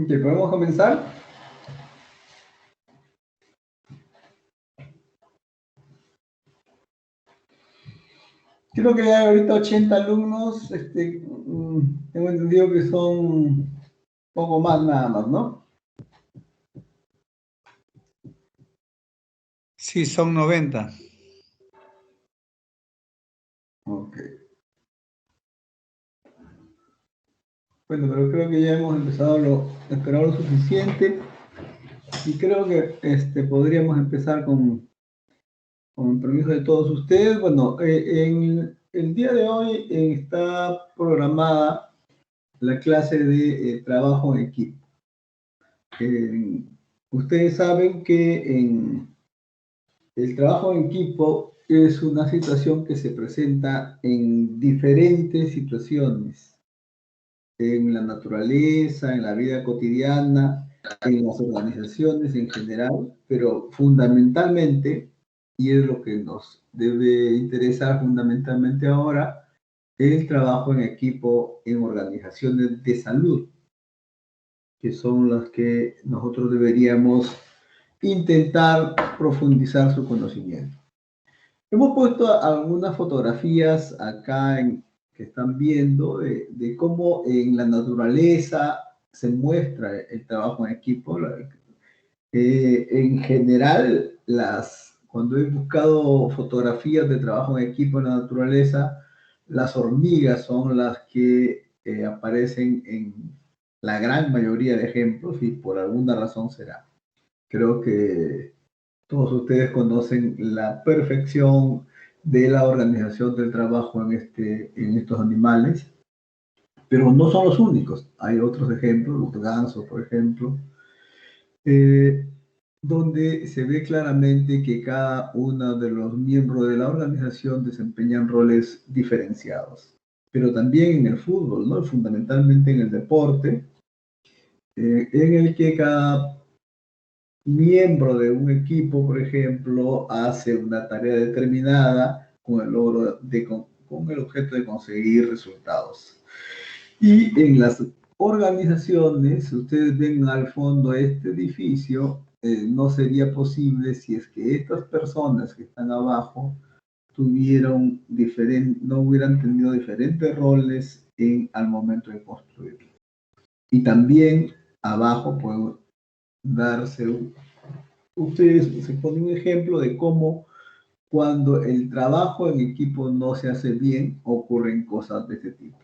Ok, ¿podemos comenzar? Creo que hay ahorita 80 alumnos, tengo entendido que son poco más nada más, ¿no? Sí, son 90. Ok. Bueno, pero creo que ya hemos esperado lo suficiente y creo que podríamos empezar con el permiso de todos ustedes. Bueno, en el día de hoy está programada la clase de trabajo en equipo. Ustedes saben que el trabajo en equipo es una situación que se presenta en diferentes situaciones, en la naturaleza, en la vida cotidiana, en las organizaciones en general, pero fundamentalmente, y es lo que nos debe interesar fundamentalmente ahora, el trabajo en equipo en organizaciones de salud, que son las que nosotros deberíamos intentar profundizar su conocimiento. Hemos puesto algunas fotografías acá que están viendo de cómo en la naturaleza se muestra el trabajo en equipo. En general, cuando he buscado fotografías de trabajo en equipo en la naturaleza, las hormigas son las que aparecen en la gran mayoría de ejemplos y por alguna razón será. Creo que todos ustedes conocen la perfección de la organización del trabajo en estos animales, pero no son los únicos. Hay otros ejemplos, los gansos, por ejemplo, donde se ve claramente que cada uno de los miembros de la organización desempeñan roles diferenciados. Pero también en el fútbol, ¿no? Fundamentalmente en el deporte, en el que cada miembro de un equipo, por ejemplo, hace una tarea determinada con el con el objeto de conseguir resultados. Y en las organizaciones, ustedes ven al fondo este edificio, no sería posible si es que estas personas que están abajo no hubieran tenido diferentes roles al momento de construirlo. Y también abajo pueden darse ustedes se ponen un ejemplo de cómo cuando el trabajo en equipo no se hace bien, ocurren cosas de este tipo.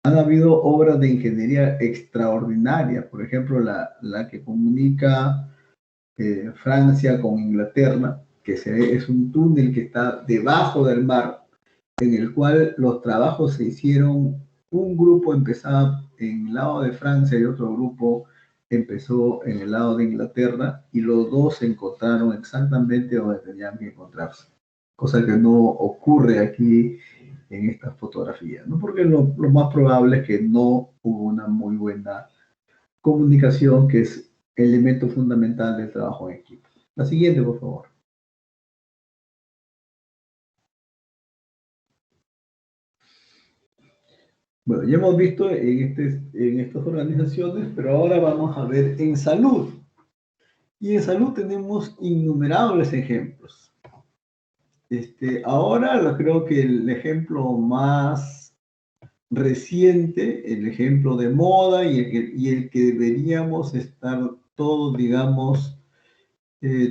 Han habido obras de ingeniería extraordinarias, por ejemplo, la que comunica Francia con Inglaterra, que es un túnel que está debajo del mar, en el cual los trabajos se hicieron, un grupo empezaba en el lado de Francia y otro grupo empezó en el lado de Inglaterra y los dos se encontraron exactamente donde tenían que encontrarse, cosa que no ocurre aquí en esta fotografía, ¿no? Porque lo más probable es que no hubo una muy buena comunicación, que es el elemento fundamental del trabajo en equipo. La siguiente, por favor. Bueno, ya hemos visto en estas organizaciones, pero ahora vamos a ver en salud. Y en salud tenemos innumerables ejemplos. Ahora creo que el ejemplo más reciente, el ejemplo de moda y el que deberíamos estar todos, digamos,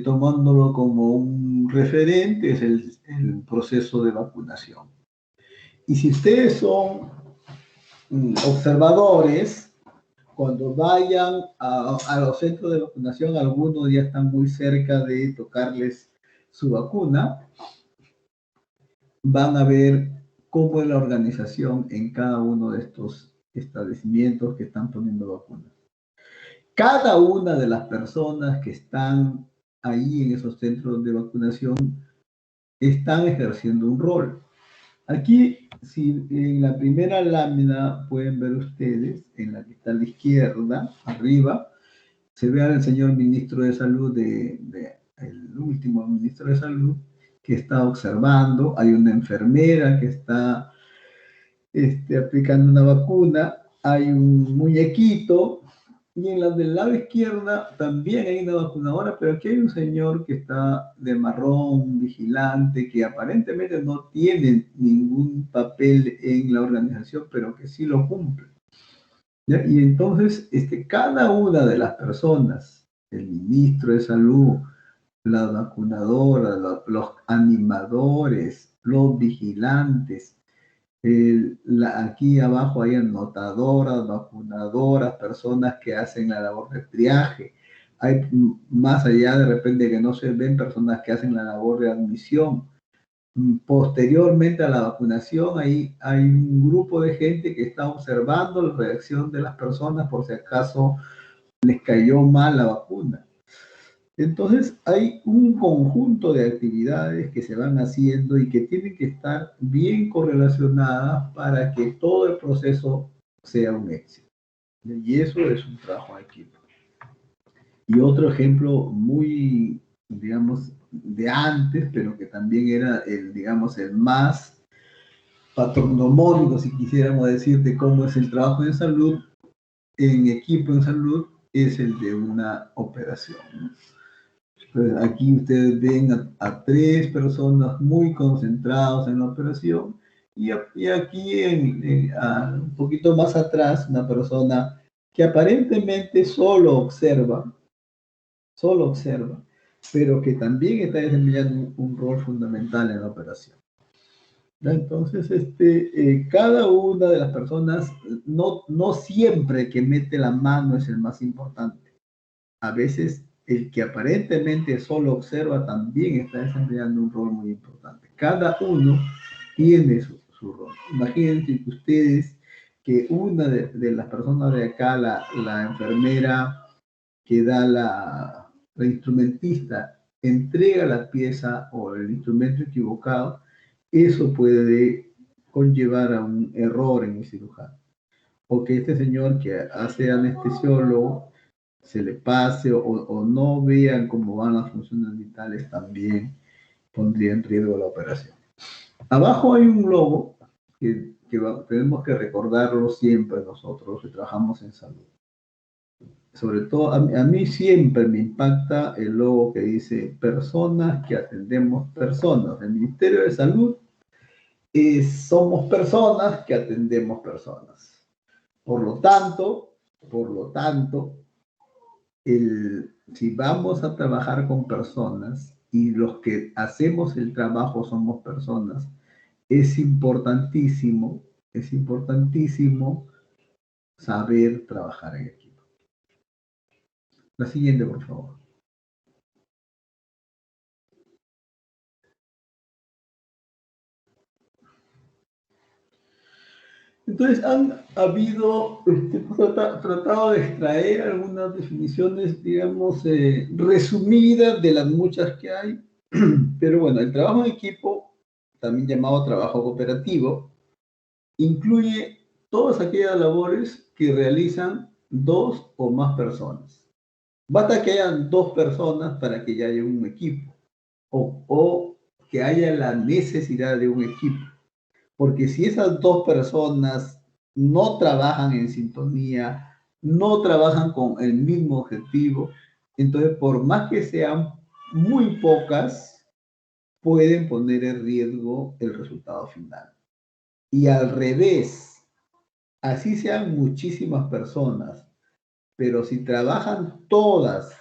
tomándolo como un referente es el proceso de vacunación. Y si ustedes son observadores, cuando vayan a los centros de vacunación, algunos ya están muy cerca de tocarles su vacuna, van a ver cómo es la organización en cada uno de estos establecimientos que están poniendo vacunas. Cada una de las personas que están ahí en esos centros de vacunación están ejerciendo un rol. Aquí, si en la primera lámina pueden ver ustedes, en la que está a la izquierda, arriba, se ve al señor ministro de Salud, el último ministro de Salud, que está observando. Hay una enfermera que está aplicando una vacuna. Hay un muñequito Y en la del lado izquierda también hay una vacunadora, pero aquí hay un señor que está de marrón, un vigilante, que aparentemente no tiene ningún papel en la organización, pero que sí lo cumple. ¿Ya? Y entonces, cada una de las personas, el ministro de salud, la vacunadora, los animadores, los vigilantes, aquí abajo hay anotadoras, vacunadoras, personas que hacen la labor de triaje. Hay más allá de repente que no se ven personas que hacen la labor de admisión. Posteriormente a la vacunación, hay un grupo de gente que está observando la reacción de las personas por si acaso les cayó mal la vacuna. Entonces, hay un conjunto de actividades que se van haciendo y que tienen que estar bien correlacionadas para que todo el proceso sea un éxito. Y eso es un trabajo en equipo. Y otro ejemplo muy, digamos, de antes, pero que también era el, digamos, el más patronomónico, si quisiéramos decir, de cómo es el trabajo en salud, en equipo en salud, es el de una operación, ¿no? Entonces, aquí ustedes ven a tres personas muy concentrados en la operación y aquí un poquito más atrás una persona que aparentemente solo observa, pero que también está desempeñando un rol fundamental en la operación. ¿Ya? Entonces, cada una de las personas, no siempre que mete la mano es el más importante. A veces el que aparentemente solo observa también está desempeñando un rol muy importante. Cada uno tiene su rol. Imagínense que ustedes que una de las personas de acá, la enfermera que da la instrumentista, entrega la pieza o el instrumento equivocado, eso puede conllevar a un error en el cirujano. O que este señor que hace anestesiólogo se le pase o no vean cómo van las funciones vitales, también pondría en riesgo la operación. Abajo hay un logo que tenemos que recordarlo siempre nosotros que trabajamos en salud. Sobre todo, a mí siempre me impacta el logo que dice personas que atendemos personas. El Ministerio de Salud somos personas que atendemos personas. Por lo tanto, si vamos a trabajar con personas y los que hacemos el trabajo somos personas, es importantísimo saber trabajar en equipo. La siguiente, por favor. Entonces, han habido, tratado de extraer algunas definiciones, digamos, resumidas de las muchas que hay, pero bueno, el trabajo en equipo, también llamado trabajo cooperativo, incluye todas aquellas labores que realizan dos o más personas. Basta que hayan dos personas para que ya haya un equipo o que haya la necesidad de un equipo. Porque si esas dos personas no trabajan en sintonía, no trabajan con el mismo objetivo, entonces por más que sean muy pocas, pueden poner en riesgo el resultado final. Y al revés, así sean muchísimas personas, pero si trabajan todas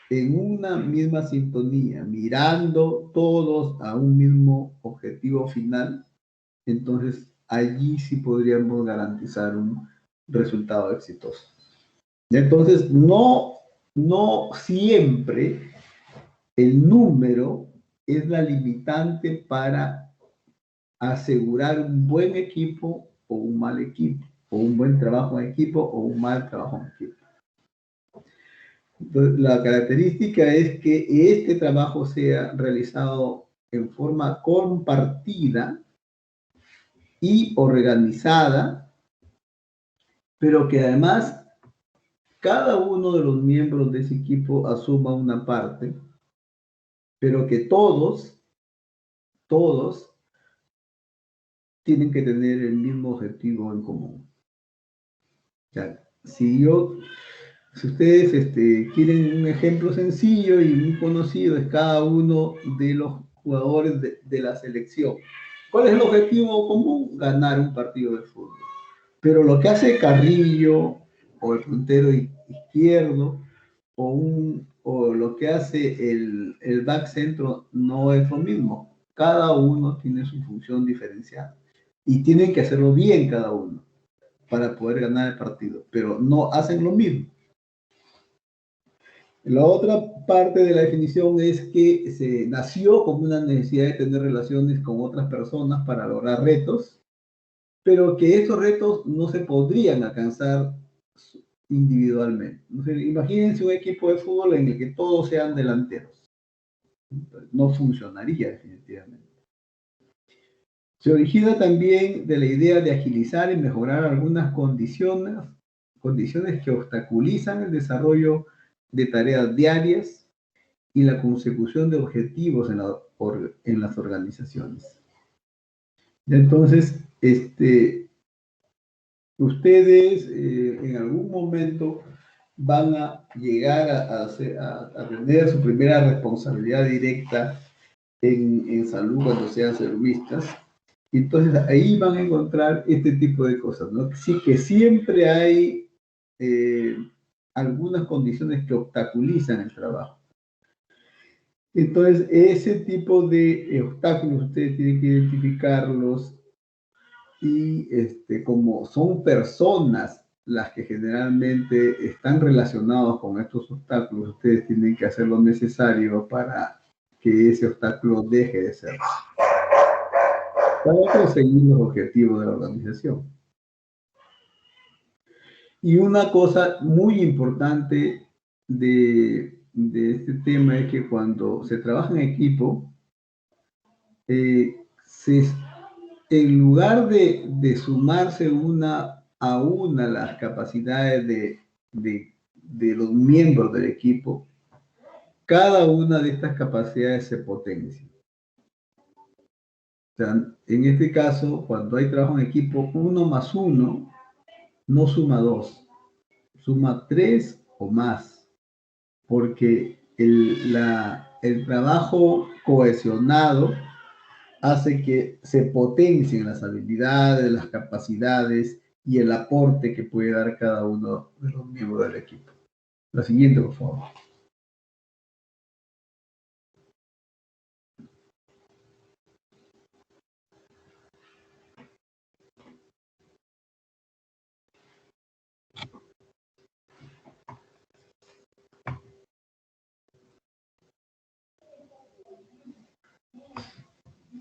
en una misma sintonía, mirando todos a un mismo objetivo final, entonces allí sí podríamos garantizar un resultado exitoso. Entonces, no siempre el número es la limitante para asegurar un buen equipo o un mal equipo, o un buen trabajo en equipo o un mal trabajo en equipo. Entonces, la característica es que este trabajo sea realizado en forma compartida y organizada, pero que además cada uno de los miembros de ese equipo asuma una parte, pero que todos tienen que tener el mismo objetivo en común. O sea, si ustedes quieren un ejemplo sencillo y muy conocido, es cada uno de los jugadores de la selección. ¿Cuál es el objetivo común? Ganar un partido de fútbol. Pero lo que hace Carrillo o el puntero izquierdo o lo que hace el back centro no es lo mismo. Cada uno tiene su función diferenciada y tienen que hacerlo bien cada uno para poder ganar el partido, pero no hacen lo mismo. La otra parte de la definición es que se nació como una necesidad de tener relaciones con otras personas para lograr retos, pero que estos retos no se podrían alcanzar individualmente. Imagínense un equipo de fútbol en el que todos sean delanteros. No funcionaría definitivamente. Se origina también de la idea de agilizar y mejorar algunas condiciones que obstaculizan el desarrollo de tareas diarias y la consecución de objetivos en las organizaciones. Entonces, ustedes en algún momento van a llegar a tener su primera responsabilidad directa en salud cuando sean servilistas. Entonces ahí van a encontrar este tipo de cosas, ¿no? Sí, que siempre hay algunas condiciones que obstaculizan el trabajo. Entonces, ese tipo de obstáculos ustedes tienen que identificarlos y como son personas las que generalmente están relacionados con estos obstáculos, ustedes tienen que hacer lo necesario para que ese obstáculo deje de ser, para conseguir los objetivos de la organización. Y una cosa muy importante de este tema es que cuando se trabaja en equipo, en lugar de sumarse a una las capacidades de los miembros del equipo, cada una de estas capacidades se potencia. O sea, en este caso, cuando hay trabajo en equipo, 1 más 1 no suma 2, suma 3 o más, porque el trabajo cohesionado hace que se potencien las habilidades, las capacidades y el aporte que puede dar cada uno de los miembros del equipo. La siguiente, por favor.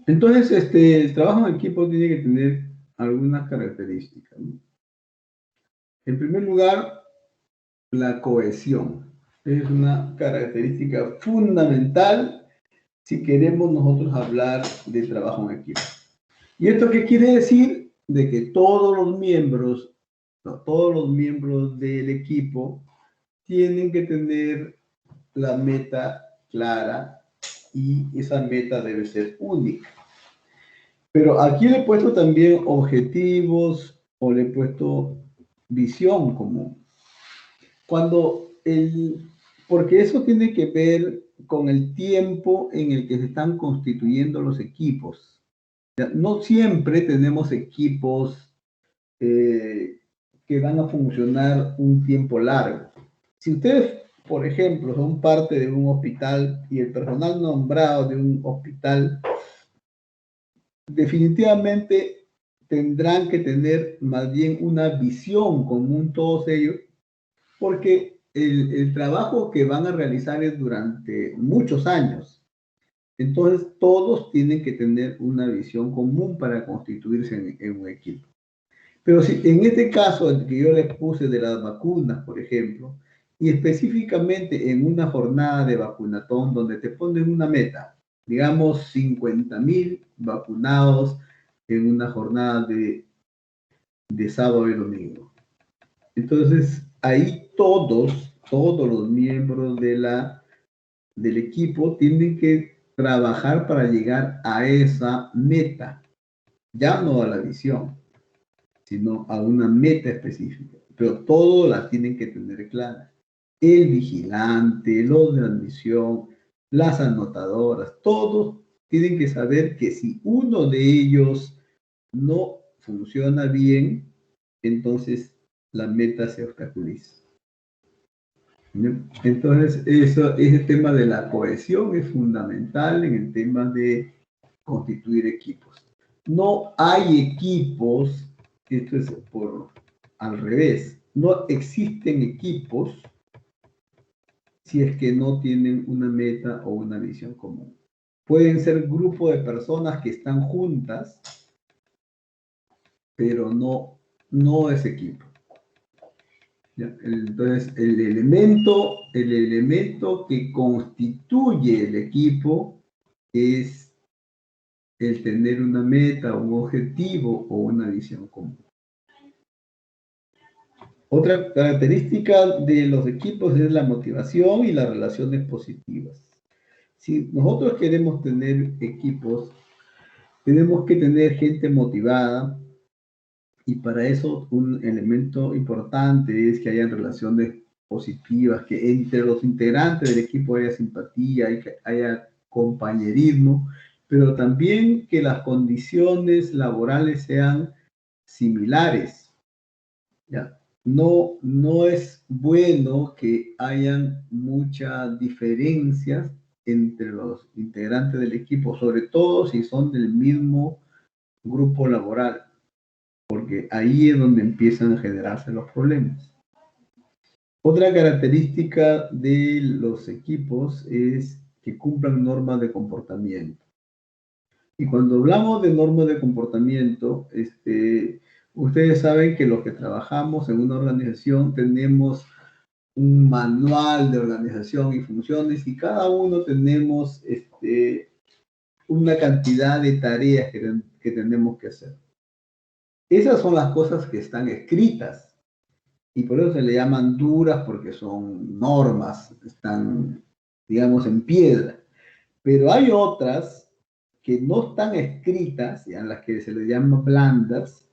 Entonces, el trabajo en equipo tiene que tener algunas características, ¿no? En primer lugar, la cohesión. Es una característica fundamental si queremos nosotros hablar de trabajo en equipo. ¿Y esto qué quiere decir? De que todos los miembros del equipo tienen que tener la meta clara y esa meta debe ser única. Pero aquí le he puesto también objetivos o le he puesto visión común. Porque eso tiene que ver con el tiempo en el que se están constituyendo los equipos. No siempre tenemos equipos que van a funcionar un tiempo largo. Si ustedes, por ejemplo, son parte de un hospital y el personal nombrado de un hospital, definitivamente tendrán que tener más bien una visión común todos ellos, porque el trabajo que van a realizar es durante muchos años. Entonces, todos tienen que tener una visión común para constituirse en un equipo. Pero si en este caso el que yo les puse de las vacunas, por ejemplo, y específicamente en una jornada de vacunatón donde te ponen una meta, digamos 50.000 vacunados en una jornada de sábado y domingo. Entonces, ahí todos los miembros del equipo tienen que trabajar para llegar a esa meta, ya no a la visión, sino a una meta específica. pero todos la tienen que tener clara. El vigilante, los de admisión, las anotadoras, todos tienen que saber que si uno de ellos no funciona bien, entonces la meta se obstaculiza. Entonces, ese tema de la cohesión es fundamental en el tema de constituir equipos. No hay equipos, esto es al revés, no existen equipos si es que no tienen una meta o una visión común. Pueden ser grupos de personas que están juntas, pero no es equipo. ¿Ya? Entonces, el elemento que constituye el equipo es el tener una meta, un objetivo o una visión común. Otra característica de los equipos es la motivación y las relaciones positivas. Si nosotros queremos tener equipos, tenemos que tener gente motivada y para eso un elemento importante es que hayan relaciones positivas, que entre los integrantes del equipo haya simpatía, haya compañerismo, pero también que las condiciones laborales sean similares. ¿Ya? No es bueno que hayan muchas diferencias entre los integrantes del equipo, sobre todo si son del mismo grupo laboral, porque ahí es donde empiezan a generarse los problemas. Otra característica de los equipos es que cumplan normas de comportamiento. Y cuando hablamos de normas de comportamiento, ustedes saben que los que trabajamos en una organización tenemos un manual de organización y funciones y cada uno tenemos una cantidad de tareas que tenemos que hacer. Esas son las cosas que están escritas y por eso se le llaman duras porque son normas, están, digamos, en piedra. Pero hay otras que no están escritas, y a las que se les llama blandas,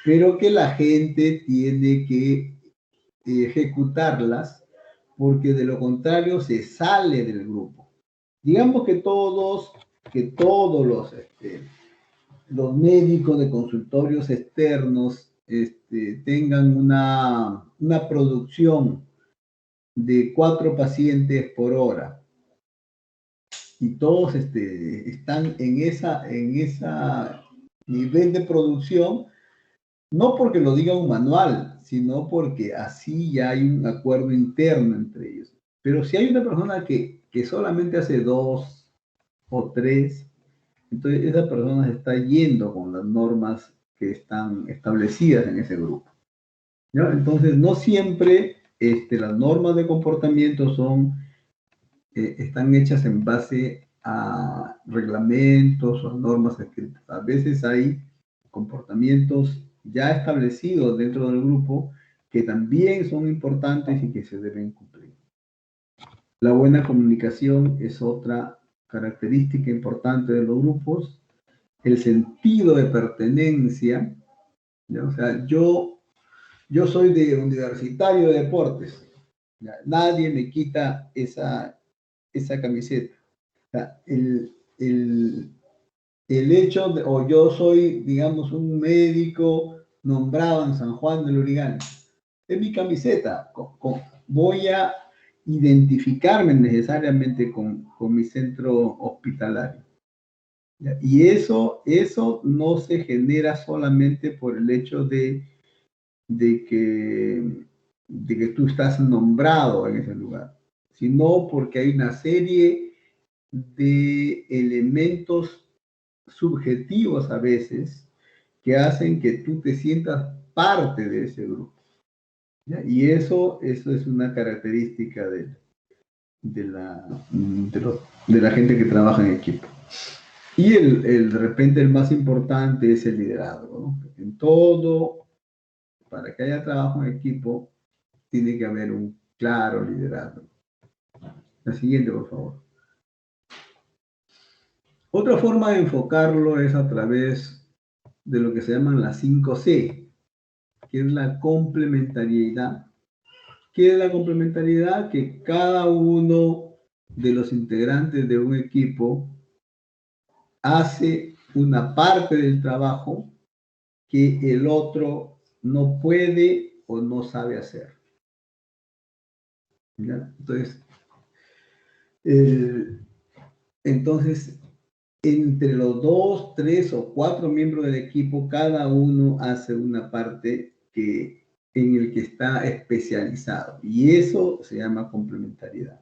pero que la gente tiene que ejecutarlas porque de lo contrario se sale del grupo. Digamos que todos los médicos de consultorios externos tengan una producción de 4 pacientes por hora y todos están en esa nivel de producción, no porque lo diga un manual, sino porque así ya hay un acuerdo interno entre ellos. Pero si hay una persona que solamente hace 2 o 3, entonces esa persona se está yendo con las normas que están establecidas en ese grupo. ¿Ya? Entonces, no siempre las normas de comportamiento están hechas en base a reglamentos o normas escritas. A veces hay comportamientos ya establecidos dentro del grupo que también son importantes y que se deben cumplir. La buena comunicación es otra característica importante de los grupos. El sentido de pertenencia, ¿ya? O sea, yo soy de universitario de deportes, ¿ya? Nadie me quita esa camiseta. O sea, el hecho de, o yo soy, digamos, un médico nombrado en San Juan del Lurigancho, es mi camiseta, voy a identificarme necesariamente con mi centro hospitalario. ¿Ya? Y eso no se genera solamente por el hecho de que tú estás nombrado en ese lugar, sino porque hay una serie de elementos subjetivos a veces que hacen que tú te sientas parte de ese grupo. ¿Ya? Y eso es una característica de la gente que trabaja en equipo. Y de repente el más importante es el liderazgo, ¿no? En todo, para que haya trabajo en equipo, tiene que haber un claro liderazgo. La siguiente, por favor. Otra forma de enfocarlo es a través de lo que se llaman las 5C. que es la complementariedad. ¿Qué es la complementariedad? Que cada uno de los integrantes de un equipo hace una parte del trabajo que el otro no puede o no sabe hacer. ¿Ya? Entonces, entre los 2, 3 o 4 miembros del equipo, cada uno hace una parte en el que está especializado. Y eso se llama complementariedad.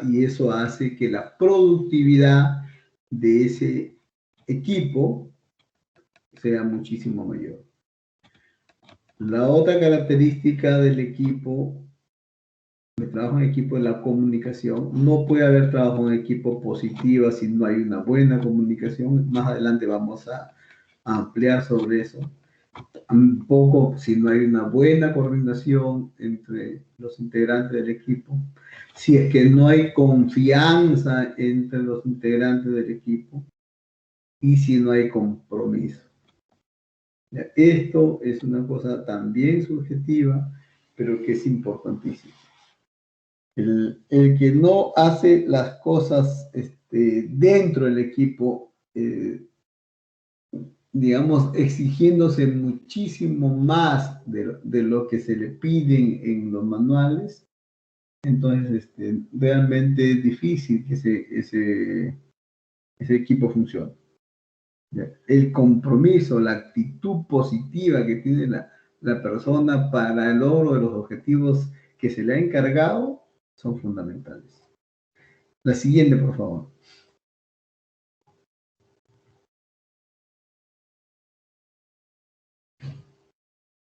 Y eso hace que la productividad de ese equipo sea muchísimo mayor. La otra característica del equipo, de trabajo en equipo, es la comunicación. No puede haber trabajo en equipo positiva si no hay una buena comunicación. Más adelante vamos a ampliar sobre eso. Un poco si no hay una buena coordinación entre los integrantes del equipo, si es que no hay confianza entre los integrantes del equipo y si no hay compromiso. Esto es una cosa también subjetiva, pero que es importantísima. El que no hace las cosas dentro del equipo, digamos, exigiéndose muchísimo más de lo que se le piden en los manuales, entonces realmente es difícil que ese equipo funcione. El compromiso, la actitud positiva que tiene la persona para el logro de los objetivos que se le ha encargado son fundamentales. La siguiente, por favor.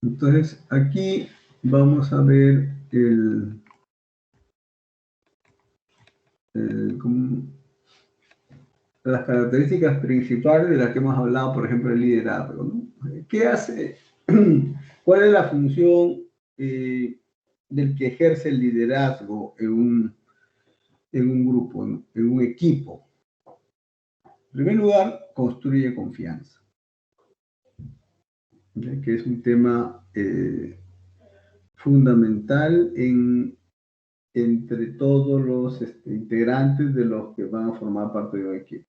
Entonces, aquí vamos a ver las características principales de las que hemos hablado, por ejemplo, el liderazgo, ¿no? ¿Qué hace? ¿Cuál es la función del que ejerce el liderazgo en un grupo, en un equipo? En primer lugar, construye confianza, ¿ya? Que es un tema fundamental entre todos los integrantes de los que van a formar parte de un equipo.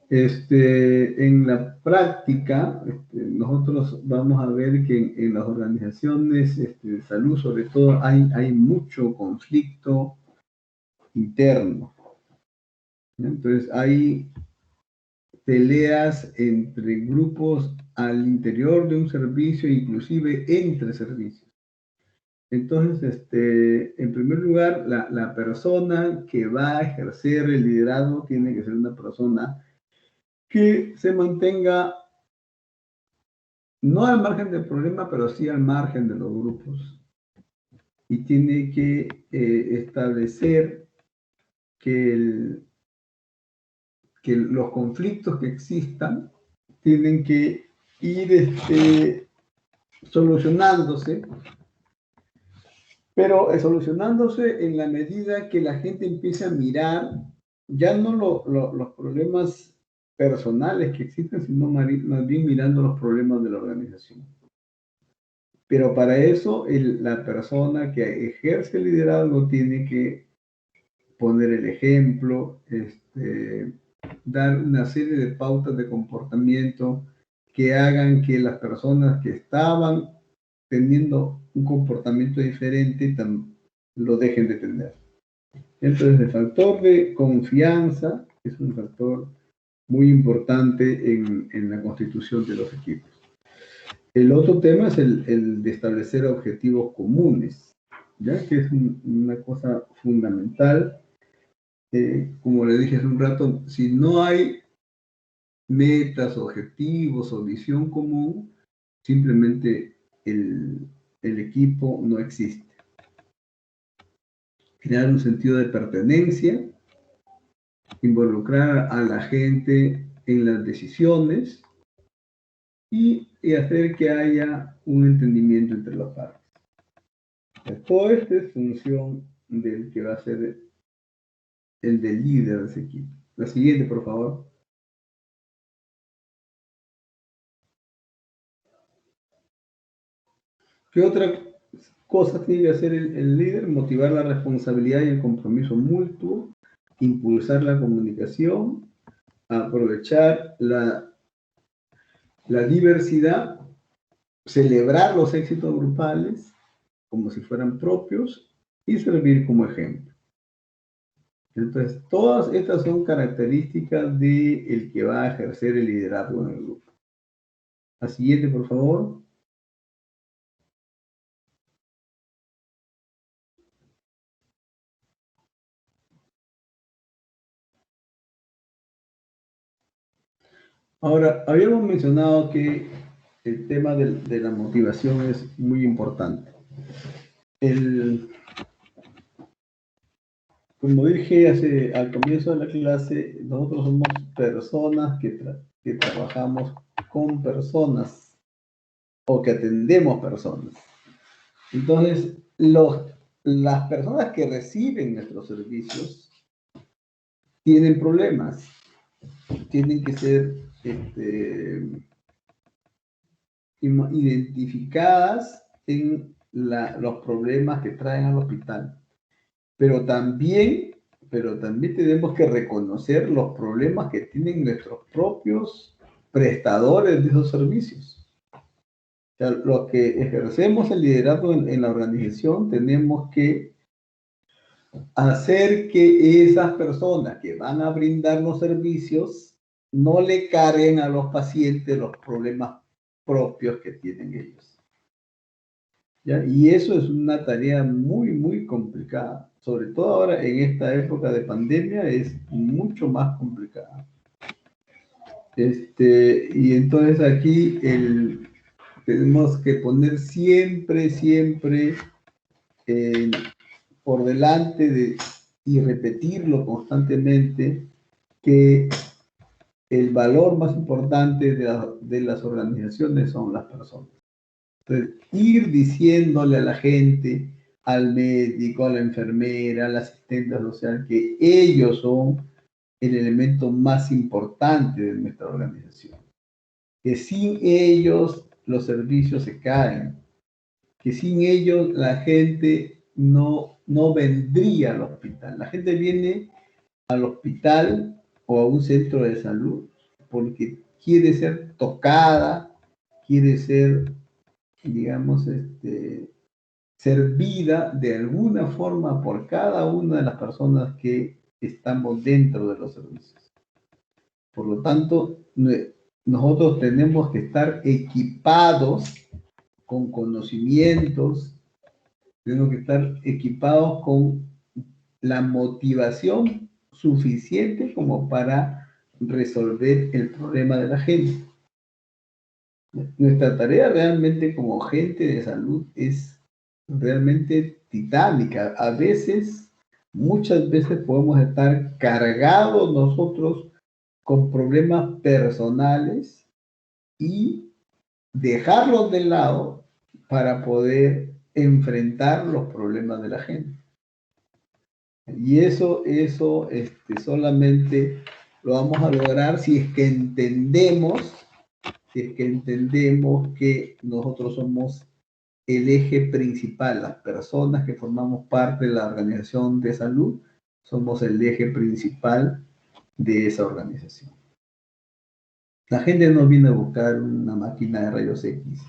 En la práctica, nosotros vamos a ver que en las organizaciones de salud, sobre todo, hay mucho conflicto interno. Entonces, hay peleas entre grupos al interior de un servicio, inclusive entre servicios. Entonces, en primer lugar, la persona que va a ejercer el liderazgo tiene que ser una persona que se mantenga no al margen del problema, pero sí al margen de los grupos. Y tiene que establecer que los conflictos que existan tienen que ir solucionándose, pero solucionándose en la medida que la gente empiece a mirar ya no los problemas personales que existen, sino más bien mirando los problemas de la organización. Pero para eso la persona que ejerce el liderazgo tiene que poner el ejemplo, dar una serie de pautas de comportamiento que hagan que las personas que estaban teniendo un comportamiento diferente lo dejen de tener. Entonces, el factor de confianza es un factor muy importante en la constitución de los equipos. El otro tema es el de establecer objetivos comunes, ¿ya? Que es una cosa fundamental. Como le dije hace un rato, si no hay metas, objetivos o visión común, simplemente el equipo no existe. Crear un sentido de pertenencia, involucrar a la gente en las decisiones y hacer que haya un entendimiento entre las partes. Todo esto es función del que va a ser el del líder de ese equipo. La siguiente, por favor. ¿Qué otra cosa tiene que hacer el líder? Motivar la responsabilidad y el compromiso mutuo, impulsar la comunicación, aprovechar la diversidad, celebrar los éxitos grupales como si fueran propios y servir como ejemplo. Entonces, todas estas son características de el que va a ejercer el liderazgo en el grupo. La siguiente, por favor. Ahora, habíamos mencionado que el tema de la motivación es muy importante. Como dije al comienzo de la clase, nosotros somos personas que trabajamos con personas o que atendemos personas. Entonces, las personas que reciben nuestros servicios tienen problemas, tienen que ser identificadas en los problemas que traen al hospital. Pero también tenemos que reconocer los problemas que tienen nuestros propios prestadores de esos servicios. O sea, los que ejercemos el liderazgo en la organización tenemos que hacer que esas personas que van a brindar los servicios no le carguen a los pacientes los problemas propios que tienen ellos. ¿Ya? Y eso es una tarea muy, muy complicada. Sobre todo ahora en esta época de pandemia es mucho más complicada. Y entonces aquí tenemos que poner siempre, siempre por delante y repetirlo constantemente que el valor más importante de las organizaciones son las personas. Entonces, ir diciéndole a la gente, al médico, a la enfermera, al asistente social, que ellos son el elemento más importante de nuestra organización. Que sin ellos los servicios se caen. Que sin ellos la gente no vendría al hospital. La gente viene al hospital o a un centro de salud porque quiere ser tocada, quiere ser, digamos, servida de alguna forma por cada una de las personas que estamos dentro de los servicios. Por lo tanto, nosotros tenemos que estar equipados con conocimientos, tenemos que estar equipados con la motivación suficiente como para resolver el problema de la gente. Nuestra tarea realmente como gente de salud es realmente titánica. A veces, muchas veces podemos estar cargados nosotros con problemas personales y dejarlos de lado para poder enfrentar los problemas de la gente. Y eso solamente lo vamos a lograr si es que entendemos que nosotros somos el eje principal, las personas que formamos parte de la organización de salud, somos el eje principal de esa organización. La gente no viene a buscar una máquina de rayos X,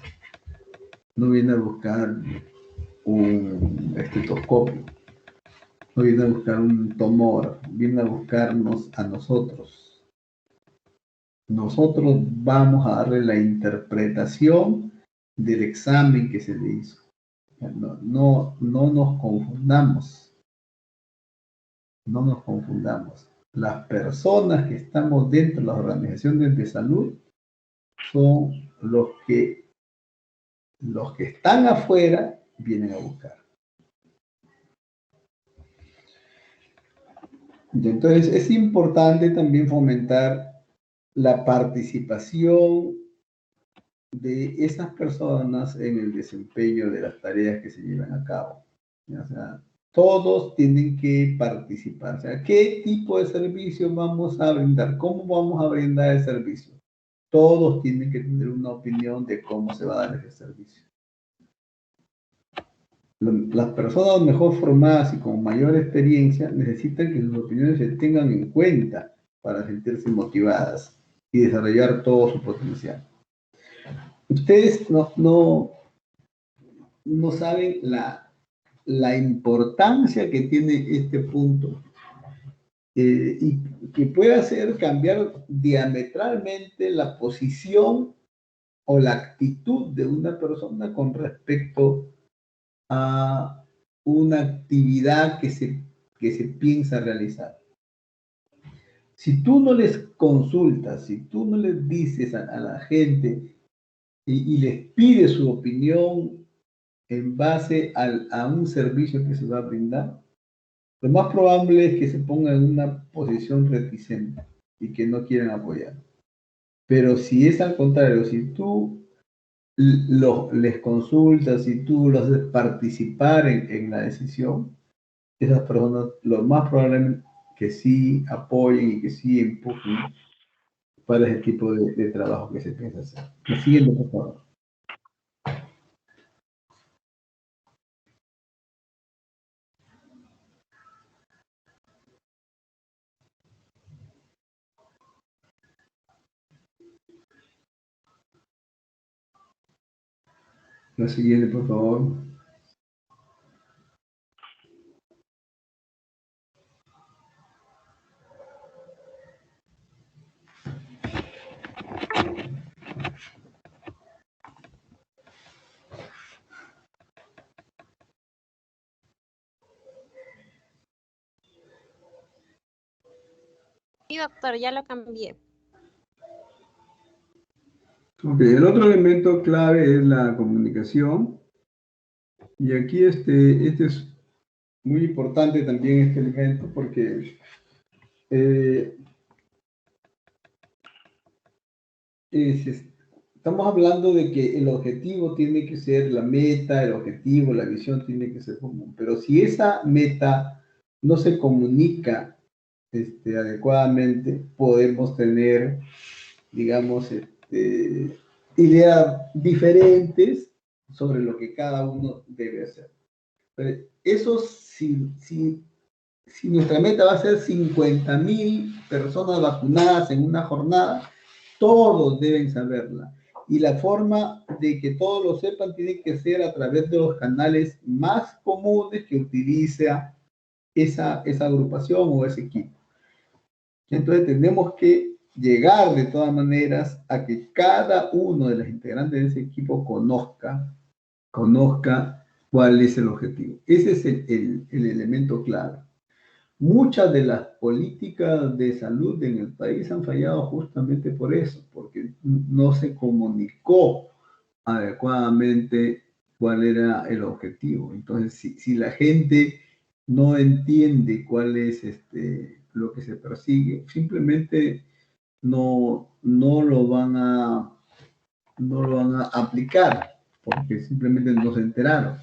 no viene a buscar un estetoscopio, no viene a buscar un tumor, viene a buscarnos a nosotros. Nosotros vamos a darle la interpretación del examen que se le hizo. No nos confundamos. No nos confundamos. Las personas que estamos dentro de las organizaciones de salud son los que están afuera vienen a buscar. Y entonces es importante también fomentar la participación de esas personas en el desempeño de las tareas que se llevan a cabo. O sea, todos tienen que participar. O sea, ¿qué tipo de servicio vamos a brindar? ¿Cómo vamos a brindar el servicio? Todos tienen que tener una opinión de cómo se va a dar ese servicio. Las personas mejor formadas y con mayor experiencia necesitan que sus opiniones se tengan en cuenta para sentirse motivadas y desarrollar todo su potencial. Ustedes no saben la importancia que tiene este punto y que puede hacer cambiar diametralmente la posición o la actitud de una persona con respecto a una actividad que se piensa realizar. Si tú no les consultas, si tú no les dices a la gente y les pides su opinión en base a un servicio que se va a brindar, lo más probable es que se pongan en una posición reticente y que no quieran apoyar. Pero si es al contrario, si tú les consultas, si tú los haces participar en la decisión, esas personas lo más probable que sí apoyen y que sí empujen para ese tipo de trabajo que se piensa hacer. La siguiente, por favor. La siguiente, por favor. Sí, doctor, ya lo cambié. Ok, el otro elemento clave es la comunicación. Y aquí este es muy importante también este elemento porque eh, estamos hablando de que el objetivo tiene que ser la meta, el objetivo, la visión tiene que ser común. Pero si esa meta no se comunica adecuadamente, podemos tener, digamos, ideas diferentes sobre lo que cada uno debe hacer. Pero eso si nuestra meta va a ser 50.000 personas vacunadas en una jornada, todos deben saberla. Y la forma de que todos lo sepan tiene que ser a través de los canales más comunes que utiliza esa agrupación o ese equipo. Entonces tenemos que llegar de todas maneras a que cada uno de los integrantes de ese equipo conozca cuál es el objetivo. Ese es el elemento clave. Muchas de las políticas de salud en el país han fallado justamente por eso, porque no se comunicó adecuadamente cuál era el objetivo. Entonces, si la gente no entiende cuál es lo que se persigue, simplemente no lo van a aplicar, porque simplemente no se enteraron.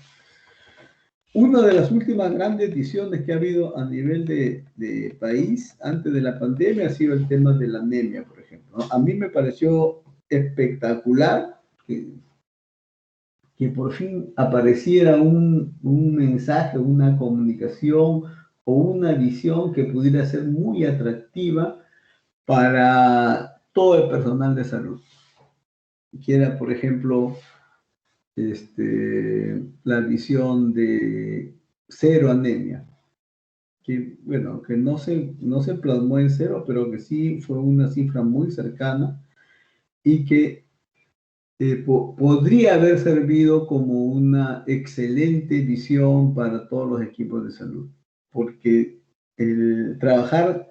Una de las últimas grandes decisiones que ha habido a nivel de país antes de la pandemia ha sido el tema de la anemia, por ejemplo, ¿no? A mí me pareció espectacular que por fin apareciera un mensaje, una comunicación o una visión que pudiera ser muy atractiva para todo el personal de salud. Que era, por ejemplo, la visión de cero anemia, que, bueno, que no se plasmó en cero, pero que sí fue una cifra muy cercana y que podría haber servido como una excelente visión para todos los equipos de salud, porque el trabajar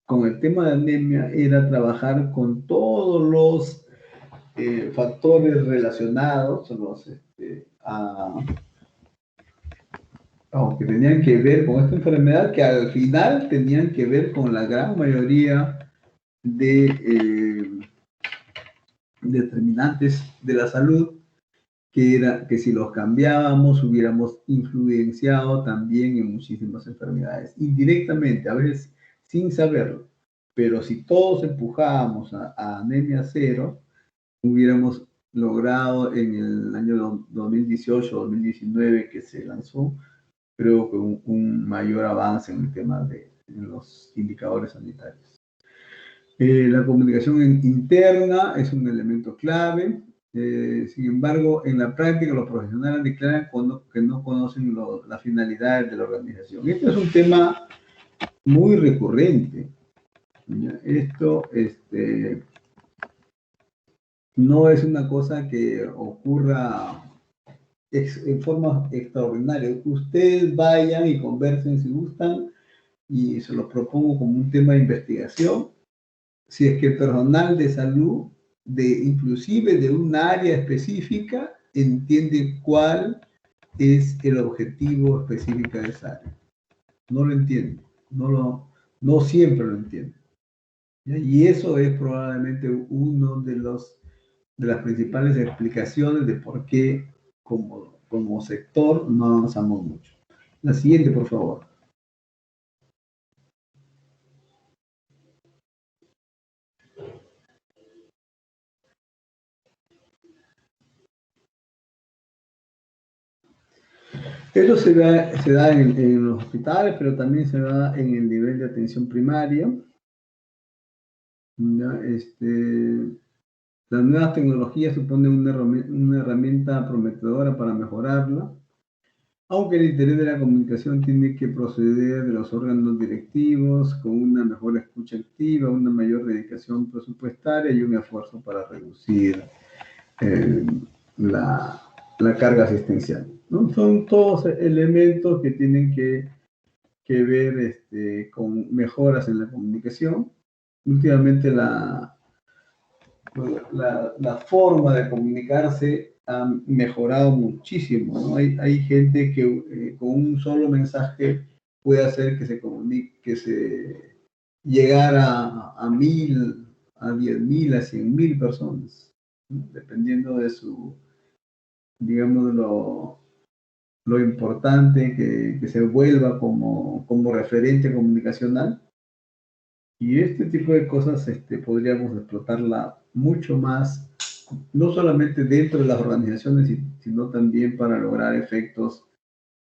con el tema de anemia era trabajar con todos los factores relacionados, que tenían que ver con esta enfermedad, que al final tenían que ver con la gran mayoría de determinantes de la salud, que era que si los cambiábamos hubiéramos influenciado también en muchísimas enfermedades, indirectamente, a veces sin saberlo. Pero si todos empujábamos a anemia cero, hubiéramos logrado en el año 2018-2019 que se lanzó, creo que un mayor avance en el tema de los indicadores sanitarios. La comunicación interna es un elemento clave. Sin embargo, en la práctica los profesionales declaran que no conocen las finalidades de la organización. Este es un tema muy recurrente. ¿Ya? Esto no es una cosa que ocurra en forma extraordinaria. Ustedes vayan y conversen si gustan y se los propongo como un tema de investigación. Si es que el personal de salud, inclusive de un área específica, entiende cuál es el objetivo específico de esa área. No lo entiende, no siempre lo entiende. ¿Ya? Y eso es probablemente uno de las principales explicaciones de por qué como sector no avanzamos mucho. La siguiente, por favor. Esto se da en los hospitales, pero también se da en el nivel de atención primaria. ¿Ya? Las nuevas tecnologías suponen una herramienta prometedora para mejorarla, aunque el interés de la comunicación tiene que proceder de los órganos directivos con una mejor escucha activa, una mayor dedicación presupuestaria y un esfuerzo para reducir eh, la carga asistencial, ¿no? Son todos elementos que tienen que ver con mejoras en la comunicación. Últimamente la forma de comunicarse ha mejorado muchísimo, ¿no? Hay gente que con un solo mensaje puede hacer que se comunique, que se llegara a 1000, a 10.000, a 100.000 personas, ¿no? Dependiendo de digamos, lo importante que se vuelva como referente comunicacional. Y este tipo de cosas podríamos explotarla mucho más, no solamente dentro de las organizaciones, sino también para lograr efectos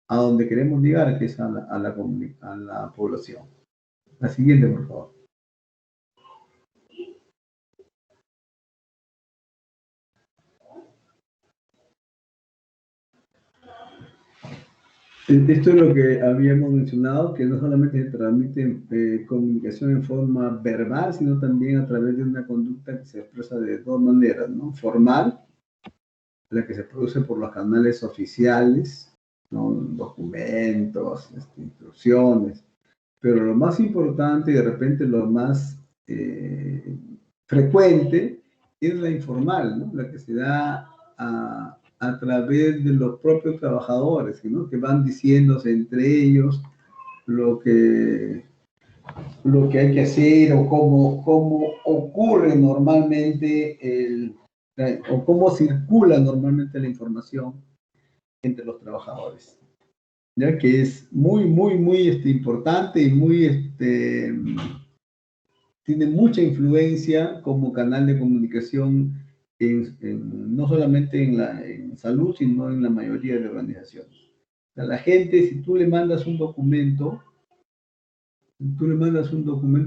a donde queremos llegar, que es a la población. La siguiente, por favor. Esto es lo que habíamos mencionado, que no solamente se transmite comunicación en forma verbal, sino también a través de una conducta que se expresa de dos maneras, ¿no? Formal, la que se produce por los canales oficiales, ¿no? Documentos, instrucciones, pero lo más importante y de repente lo más frecuente es la informal, ¿no? La que se da a través de los propios trabajadores, ¿no? Que van diciéndose entre ellos lo que, lo que hay que hacer o cómo ocurre normalmente o cómo circula normalmente la información entre los trabajadores, ya que es muy, muy, muy importante y tiene mucha influencia como canal de comunicación no solamente en salud, sino en la mayoría de organizaciones. O sea, la gente, si tú le mandas un documento,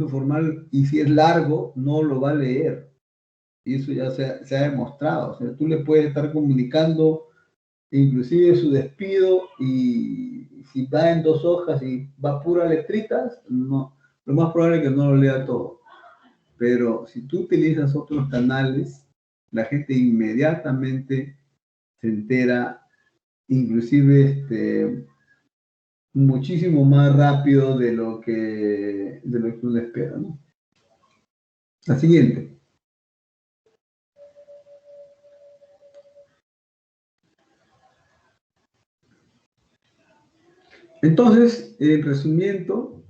formal y si es largo, no lo va a leer. Y eso ya se ha demostrado. O sea, tú le puedes estar comunicando inclusive su despido y si va en 2 hojas y va puras letritas, no, lo más probable es que no lo lea todo. Pero si tú utilizas otros canales, la gente inmediatamente se entera, inclusive muchísimo más rápido de lo que uno espera, ¿no? La siguiente. Entonces, resumiendo,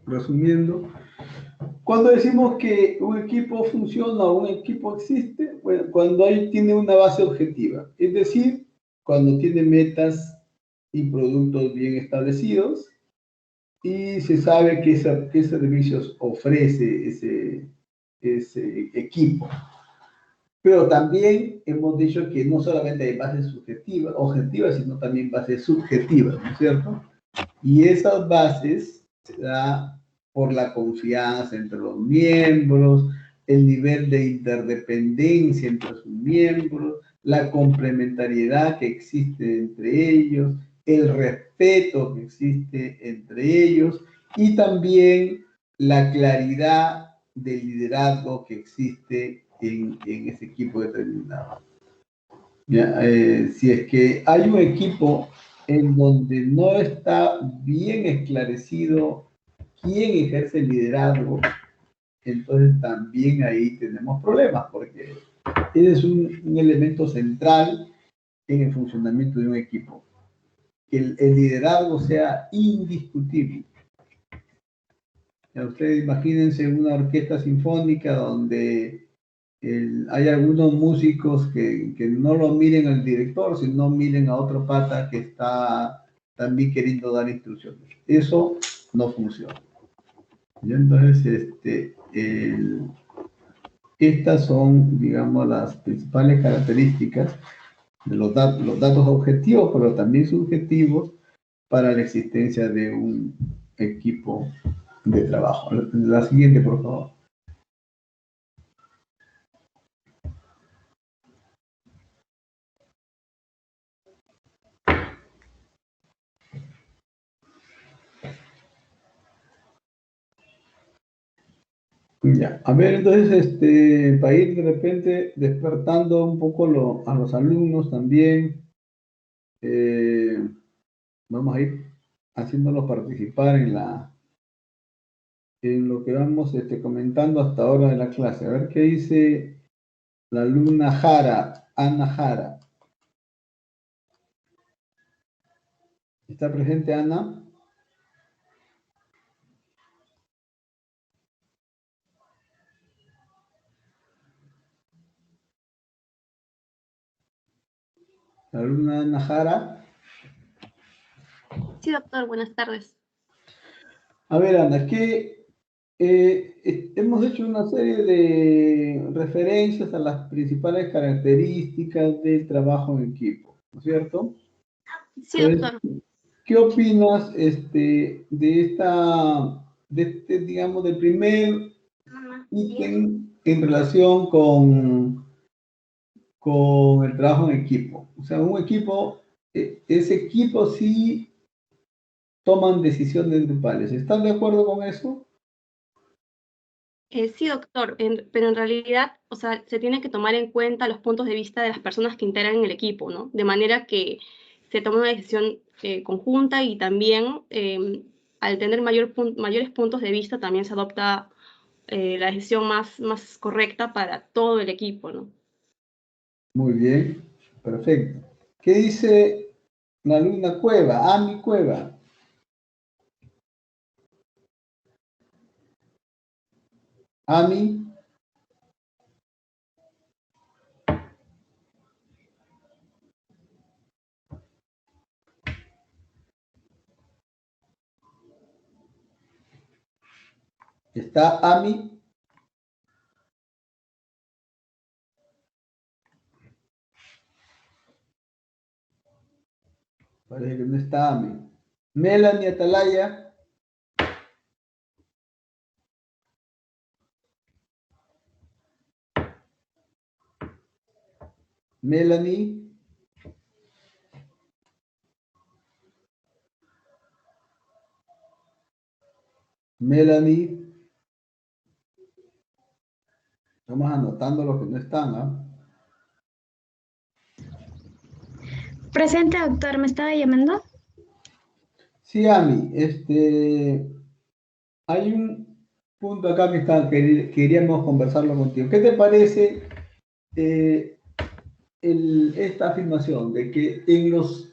cuando decimos que un equipo funciona o un equipo existe, bueno, cuando tiene una base objetiva, es decir, cuando tiene metas y productos bien establecidos y se sabe qué servicios ofrece ese equipo. Pero también hemos dicho que no solamente hay bases subjetivas, objetivas, sino también bases subjetivas, ¿no es cierto? Y esas bases se da por la confianza entre los miembros, el nivel de interdependencia entre sus miembros, la complementariedad que existe entre ellos, el respeto que existe entre ellos y también la claridad del liderazgo que existe en ese equipo determinado. ¿Ya? Si es que hay un equipo en donde no está bien esclarecido quién ejerce el liderazgo, entonces también ahí tenemos problemas, porque ese es un elemento central en el funcionamiento de un equipo. Que el liderazgo sea indiscutible. Ya ustedes imagínense una orquesta sinfónica donde hay algunos músicos que no lo miren al director, sino miren a otro pata que está también queriendo dar instrucciones. Eso no funciona. ¿Ya? Entonces, estas son, digamos, las principales características de los datos objetivos, pero también subjetivos, para la existencia de un equipo de trabajo. La siguiente, por favor. Ya. A ver, entonces, para ir de repente despertando un poco a los alumnos también, eh, vamos a ir haciéndolos participar en lo que vamos comentando hasta ahora de la clase. A ver qué dice la alumna Jara, Ana Jara. ¿Está presente Ana? La alumna Ana Jara. Sí, doctor, buenas tardes. A ver, Ana, hemos hecho una serie de referencias a las principales características del trabajo en equipo, ¿no es cierto? Sí, Entonces, doctor. ¿qué opinas digamos, del primer ítem en relación con el trabajo en equipo? O sea, un equipo, ese equipo sí toman decisiones grupales. ¿Están de acuerdo con eso? Sí, doctor, pero en realidad, o sea, se tiene que tomar en cuenta los puntos de vista de las personas que integran el equipo, ¿no? De manera que se tome una decisión conjunta y también al tener mayores puntos de vista también se adopta la decisión más correcta para todo el equipo, ¿no? Muy bien, perfecto. ¿Qué dice la alumna Cueva? Ami Cueva. Ami. ¿Está Ami? Parece que no está Ami. Melanie Atalaya. Melanie. Melanie. Estamos anotando los que no están, ¿ah? Presente, doctor, ¿me estaba llamando? Sí, Ami, hay un punto acá que queríamos conversarlo contigo. ¿Qué te parece esta afirmación de que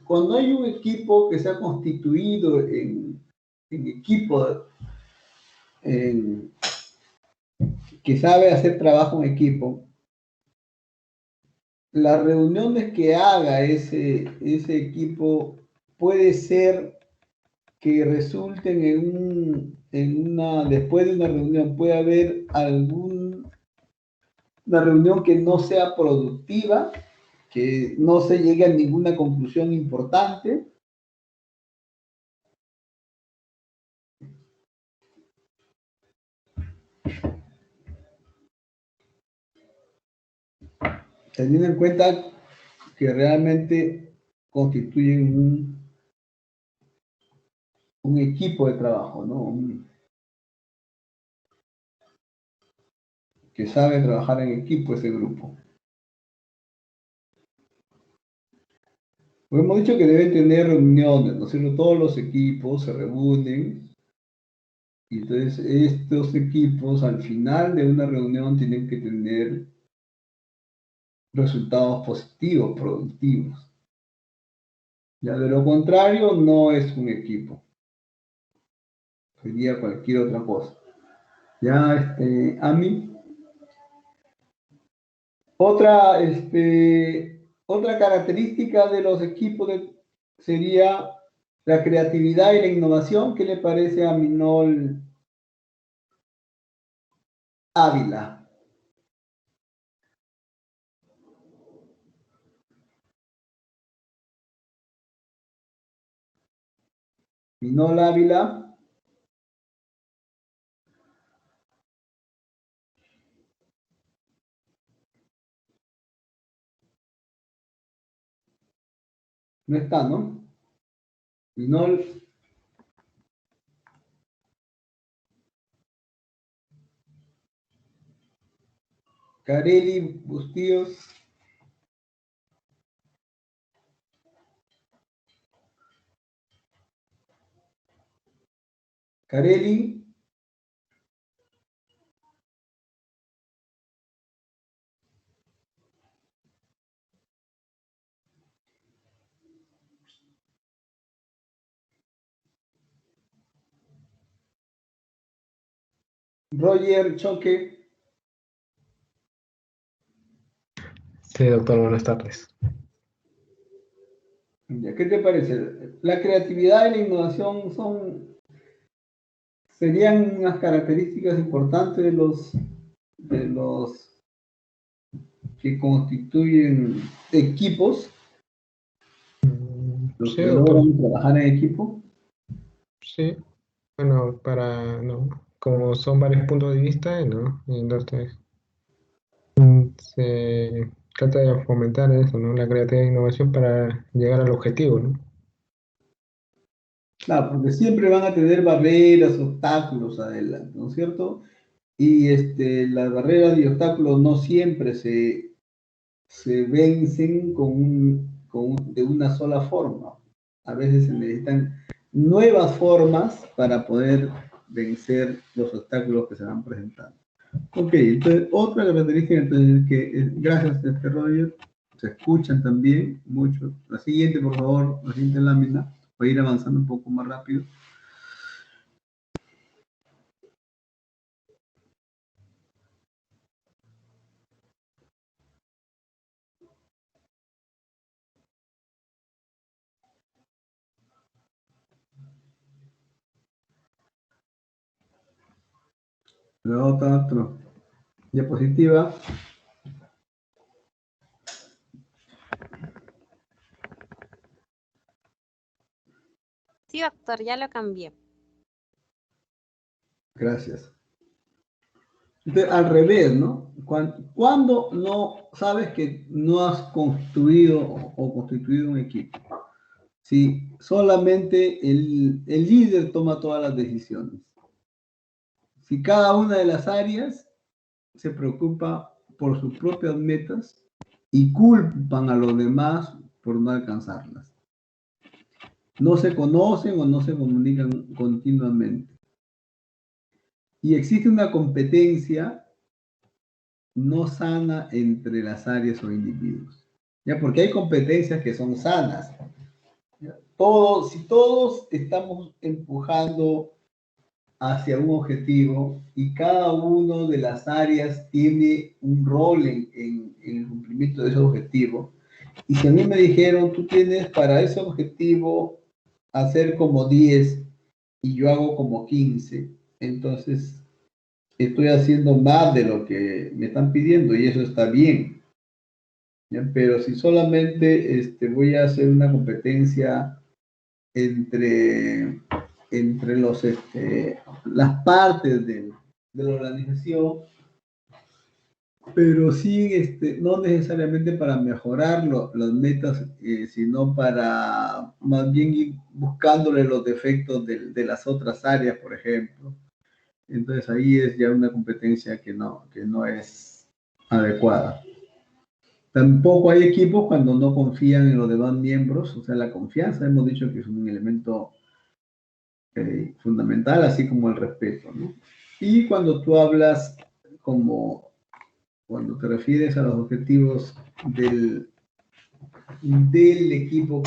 cuando hay un equipo que se ha constituido en equipo, que sabe hacer trabajo en equipo, las reuniones que haga ese equipo puede ser que resulten después de una reunión, puede haber Una reunión que no sea productiva, que no se llegue a ninguna conclusión importante. Teniendo en cuenta que realmente constituyen un equipo de trabajo, ¿no? Que sabe trabajar en equipo ese grupo. Pues hemos dicho que deben tener reuniones, ¿no es cierto? Todos los equipos se reúnen y entonces estos equipos al final de una reunión tienen que tener resultados positivos, productivos. Ya de lo contrario, no es un equipo. Sería cualquier otra cosa. Ya, a mí. Otra, otra característica de los equipos sería la creatividad y la innovación. ¿Qué le parece a Minol Ávila? Minol Ávila. No está, ¿no? Minol. Carelli Bustíos. Carelli. Roger Choque. Sí, doctor, buenas tardes. ¿Qué te parece? La creatividad y la innovación serían unas características importantes de los que constituyen equipos, los Sí, que doctor. logran trabajar en equipo. Sí, bueno, ¿no? Como son varios puntos de vista, ¿no? Entonces, se trata de fomentar eso, ¿no? La creatividad e innovación para llegar al objetivo, ¿no? Claro, porque siempre van a tener barreras, obstáculos adelante, ¿no es cierto? Y las barreras y obstáculos no siempre se vencen de una sola forma. A veces se necesitan nuevas formas para poder vencer los obstáculos que se van presentando. Ok, entonces otra característica entonces, gracias a Roger, se escuchan también mucho. La siguiente, por favor, la siguiente lámina, voy a ir avanzando un poco más rápido. La otra diapositiva. Sí, doctor, ya lo cambié. Gracias. Entonces, al revés, ¿no? Cuando no sabes que no has construido o constituido un equipo, si solamente el líder toma todas las decisiones, si cada una de las áreas se preocupa por sus propias metas y culpan a los demás por no alcanzarlas, no se conocen o no se comunican continuamente, y existe una competencia no sana entre las áreas o individuos. ¿Ya? Porque hay competencias que son sanas. ¿Ya? Si todos estamos empujando hacia un objetivo y cada uno de las áreas tiene un rol en el cumplimiento de ese objetivo, y si a mí me dijeron, tú tienes para ese objetivo hacer como 10 y yo hago como 15, entonces estoy haciendo más de lo que me están pidiendo y eso está bien. ¿Ya? Pero si solamente voy a hacer una competencia entre, entre las partes de la organización, pero sí, no necesariamente para mejorar las metas, sino para más bien ir buscándole los defectos de las otras áreas, por ejemplo. Entonces ahí es ya una competencia que no es adecuada. Tampoco hay equipos cuando no confían en los demás miembros, o sea, la confianza hemos dicho que es un elemento fundamental, así como el respeto, ¿no? Y cuando tú hablas cuando te refieres a los objetivos del equipo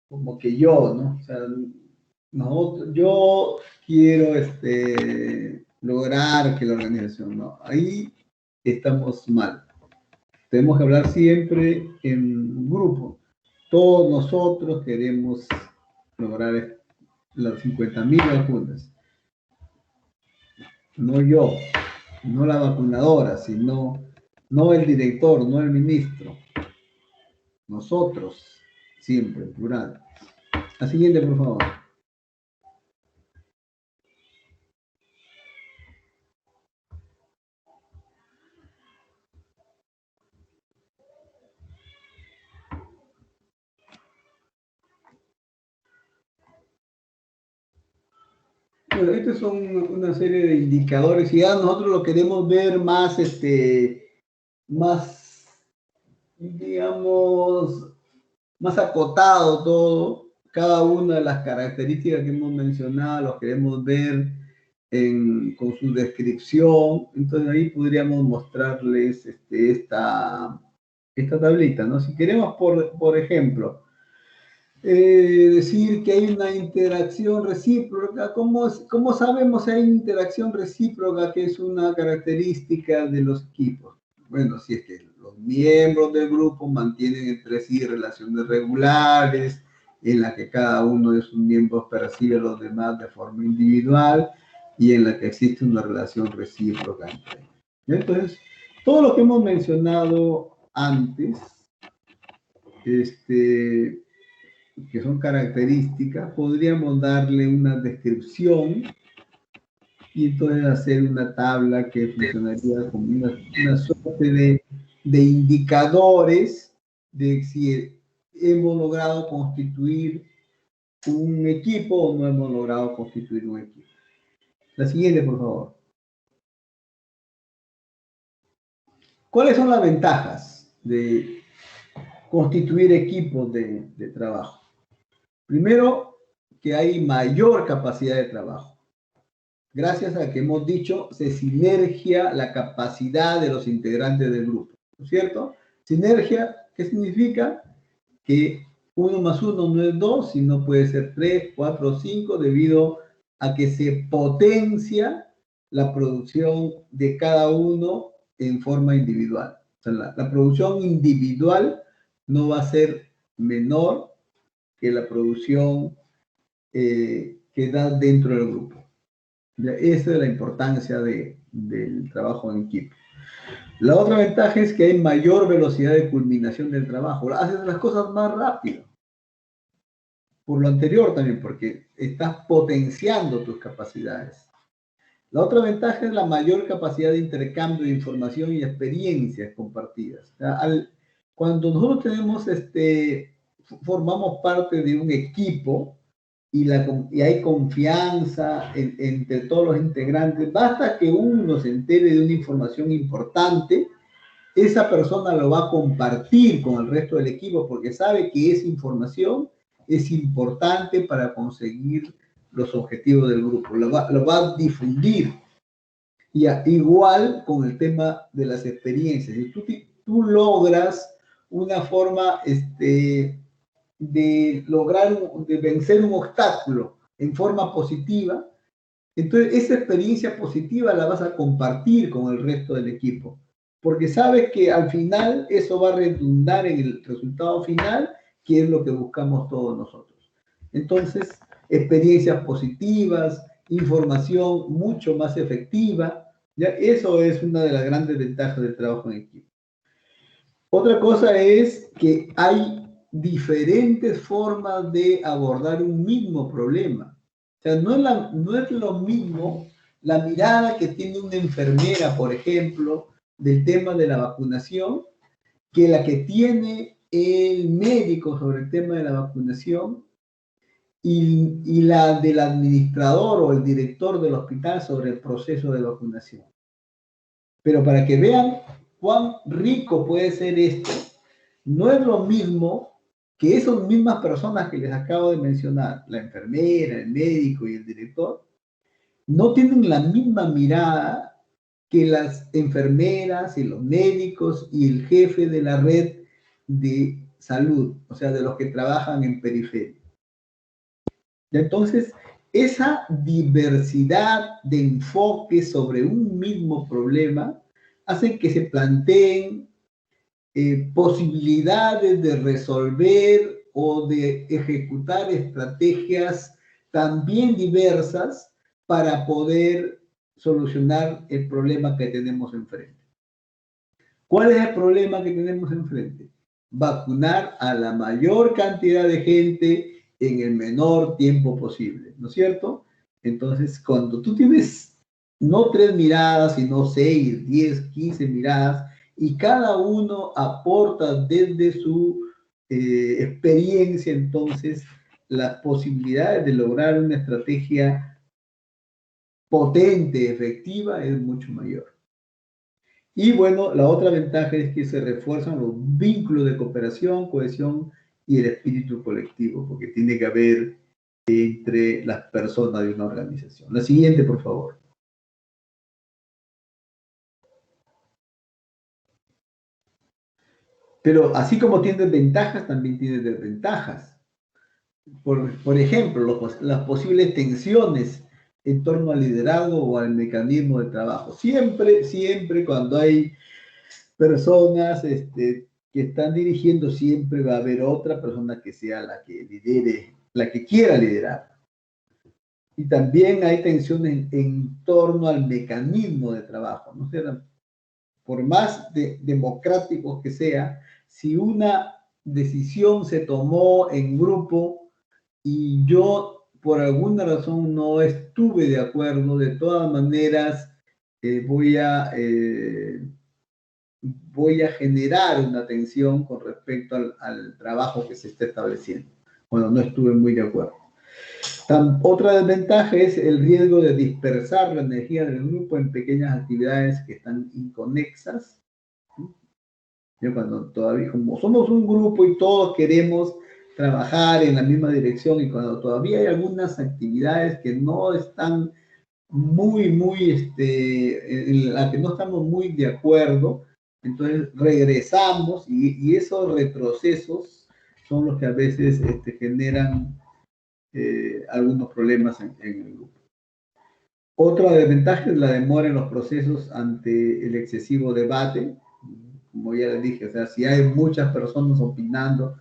como que yo, ¿no? O sea, yo quiero lograr que la organización, ¿no? Ahí estamos mal. Tenemos que hablar siempre en grupo. Todos nosotros queremos lograr las 50.000 vacunas. No yo, no la vacunadora, sino no el director, no el ministro. Nosotros, siempre, en plural. La siguiente, por favor. Bueno, estos son una serie de indicadores y ya nosotros lo queremos ver más, digamos, más acotado todo. Cada una de las características que hemos mencionado los queremos ver con su descripción. Entonces ahí podríamos mostrarles esta tablita, ¿no? Si queremos, por ejemplo, decir que hay una interacción recíproca. ¿Cómo sabemos si hay interacción recíproca, que es una característica de los equipos? Bueno, si es que los miembros del grupo mantienen entre sí relaciones regulares, en la que cada uno de sus miembros percibe a los demás de forma individual y en la que existe una relación recíproca entre ellos. Entonces, todo lo que hemos mencionado antes, que son características, podríamos darle una descripción y entonces hacer una tabla que funcionaría como una suerte de indicadores de si hemos logrado constituir un equipo o no hemos logrado constituir un equipo. La siguiente, por favor. ¿Cuáles son las ventajas de constituir equipos de trabajo? Primero, que hay mayor capacidad de trabajo. Gracias a que hemos dicho, se sinergia la capacidad de los integrantes del grupo, ¿no es cierto? Sinergia, ¿qué significa? Que 1 más 1 no es 2, sino puede ser 3, 4 o 5, debido a que se potencia la producción de cada uno en forma individual. O sea, la producción individual no va a ser menor que la producción que da dentro del grupo. Esa es la importancia del trabajo en equipo. La otra ventaja es que hay mayor velocidad de culminación del trabajo. Haces las cosas más rápido. Por lo anterior también, porque estás potenciando tus capacidades. La otra ventaja es la mayor capacidad de intercambio de información y experiencias compartidas. O sea, cuando nosotros formamos parte de un equipo y hay confianza entre todos los integrantes, basta que uno se entere de una información importante, esa persona lo va a compartir con el resto del equipo porque sabe que esa información es importante para conseguir los objetivos del grupo, lo va a difundir. Y igual con el tema de las experiencias. Si tú logras una forma de vencer un obstáculo en forma positiva, entonces esa experiencia positiva la vas a compartir con el resto del equipo, porque sabes que al final eso va a redundar en el resultado final, que es lo que buscamos todos nosotros. Entonces, experiencias positivas, información mucho más efectiva. ¿Ya? Eso es una de las grandes ventajas del trabajo en equipo. Otra cosa es que hay diferentes formas de abordar un mismo problema. O sea, no es lo mismo la mirada que tiene una enfermera, por ejemplo, del tema de la vacunación, que la que tiene el médico sobre el tema de la vacunación y la del administrador o el director del hospital sobre el proceso de vacunación. Pero para que vean cuán rico puede ser esto, no es lo mismo que esas mismas personas que les acabo de mencionar, la enfermera, el médico y el director, no tienen la misma mirada que las enfermeras y los médicos y el jefe de la red de salud, o sea, de los que trabajan en periferia. Y entonces, esa diversidad de enfoque sobre un mismo problema hace que se planteen posibilidades de resolver o de ejecutar estrategias también diversas para poder solucionar el problema que tenemos enfrente. ¿Cuál es el problema que tenemos enfrente? Vacunar a la mayor cantidad de gente en el menor tiempo posible, ¿no es cierto? Entonces, cuando tú tienes no 3 miradas, sino 6, 10, 15 miradas, y cada uno aporta desde su experiencia, entonces las posibilidades de lograr una estrategia potente, efectiva, es mucho mayor. Y bueno, la otra ventaja es que se refuerzan los vínculos de cooperación, cohesión y el espíritu colectivo, porque tiene que haber entre las personas de una organización. La siguiente, por favor. Pero así como tiene ventajas, también tiene desventajas. Por ejemplo, las posibles tensiones en torno al liderazgo o al mecanismo de trabajo. Siempre cuando hay personas que están dirigiendo, siempre va a haber otra persona que sea la que lidere, la que quiera liderar. Y también hay tensiones en torno al mecanismo de trabajo, ¿no? O sea, por más democrático que sea, si una decisión se tomó en grupo y yo por alguna razón no estuve de acuerdo, de todas maneras voy a generar una tensión con respecto al trabajo que se está estableciendo. Bueno, no estuve muy de acuerdo. Otra desventaja es el riesgo de dispersar la energía del grupo en pequeñas actividades que están inconexas. Yo cuando todavía, como somos un grupo y todos queremos trabajar en la misma dirección y cuando todavía hay algunas actividades que no están en las que no estamos muy de acuerdo, entonces regresamos y esos retrocesos son los que a veces generan algunos problemas en el grupo. Otra desventaja es la demora en los procesos ante el excesivo debate. Como ya les dije, o sea, si hay muchas personas opinando,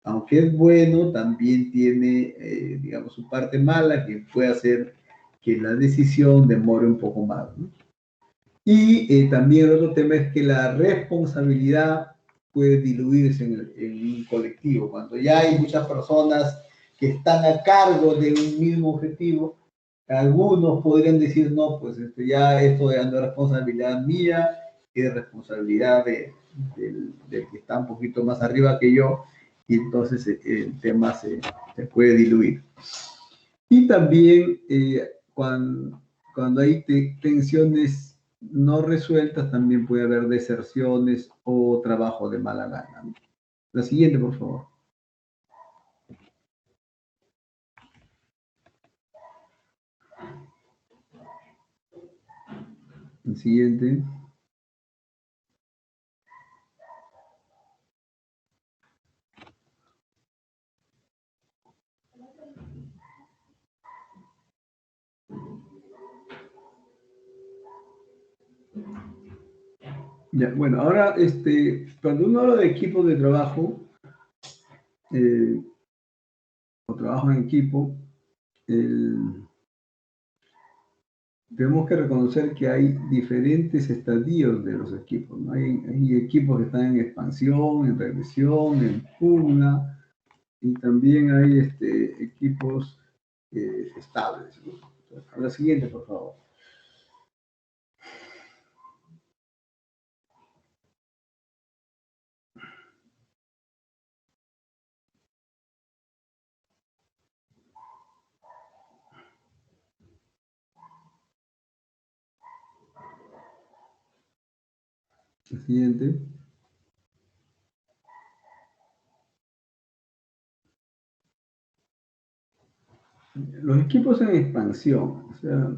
aunque es bueno, también tiene, digamos, su parte mala que puede hacer que la decisión demore un poco más, ¿no? Y también el otro tema es que la responsabilidad puede diluirse en un colectivo. Cuando ya hay muchas personas que están a cargo de un mismo objetivo, algunos podrían decir, no, pues ya esto ya no es responsabilidad mía, es responsabilidad del que está un poquito más arriba que yo, y entonces el tema se puede diluir. Y también cuando hay tensiones no resueltas, también puede haber deserciones o trabajo de mala gana, ¿no? La siguiente, por favor. La siguiente. Ya, bueno, ahora, cuando uno habla de equipos de trabajo, o trabajo en equipo, tenemos que reconocer que hay diferentes estadios de los equipos, ¿no? Hay equipos que están en expansión, en regresión, en pugna, y también hay equipos estables, ¿no? A la siguiente, por favor. La siguiente. Los equipos en expansión, o sea,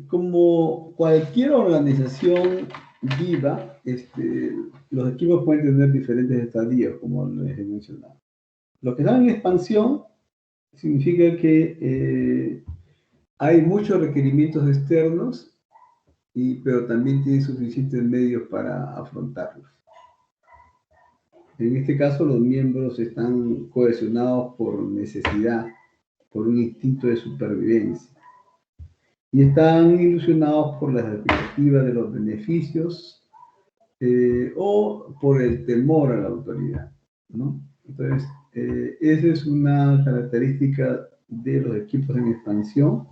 como cualquier organización viva, los equipos pueden tener diferentes estadios, como les he mencionado. Los que están en expansión significa que hay muchos requerimientos externos, pero también tienen suficientes medios para afrontarlos. En este caso, los miembros están cohesionados por necesidad, por un instinto de supervivencia, y están ilusionados por las expectativas de los beneficios o por el temor a la autoridad, ¿no? Entonces, esa es una característica de los equipos en expansión.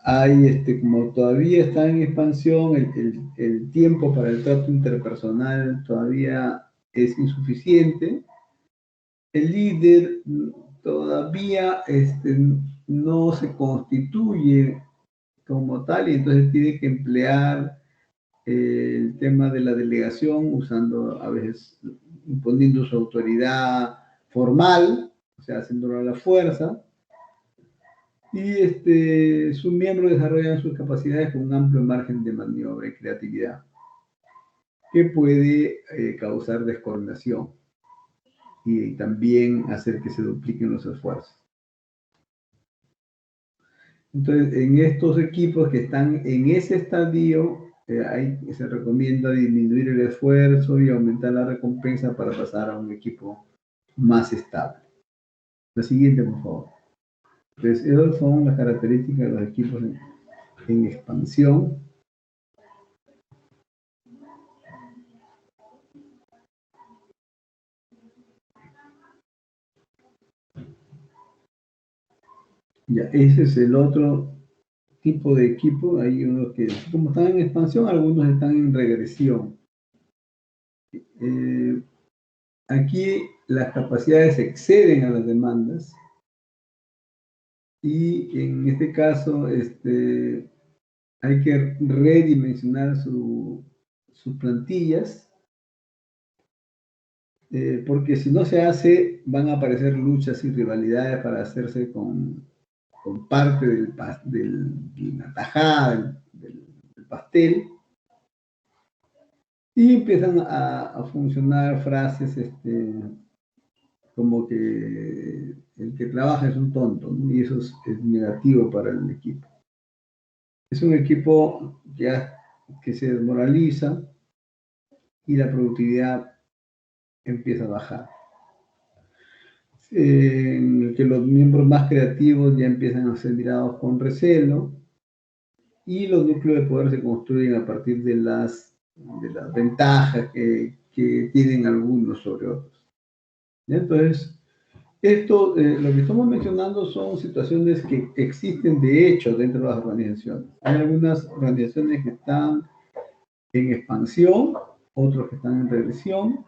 Hay, como todavía está en expansión, el tiempo para el trato interpersonal todavía es insuficiente. El líder todavía no se constituye como tal, y entonces tiene que emplear el tema de la delegación, usando a veces, imponiendo su autoridad formal, o sea, haciéndolo a la fuerza, y sus miembros desarrollan sus capacidades con un amplio margen de maniobra y creatividad, que puede causar descoordinación y también hacer que se dupliquen los esfuerzos. Entonces, en estos equipos que están en ese estadio, se recomienda disminuir el esfuerzo y aumentar la recompensa para pasar a un equipo más estable. La siguiente, por favor. Entonces, esas son las características de los equipos en expansión. Ya, ese es el otro tipo de equipo. Hay unos que, como están en expansión, algunos están en regresión. Aquí las capacidades exceden a las demandas, y en este caso hay que redimensionar sus plantillas, porque si no se hace, van a aparecer luchas y rivalidades para hacerse con parte de la tajada del pastel, y empiezan a funcionar frases como que el que trabaja es un tonto, ¿no? Y eso es negativo para el equipo. Es un equipo que se desmoraliza y la productividad empieza a bajar. En el que los miembros más creativos ya empiezan a ser mirados con recelo, y los núcleos de poder se construyen a partir de las ventajas que tienen algunos sobre otros. Entonces, lo que estamos mencionando son situaciones que existen de hecho dentro de las organizaciones. Hay algunas organizaciones que están en expansión, otros que están en regresión.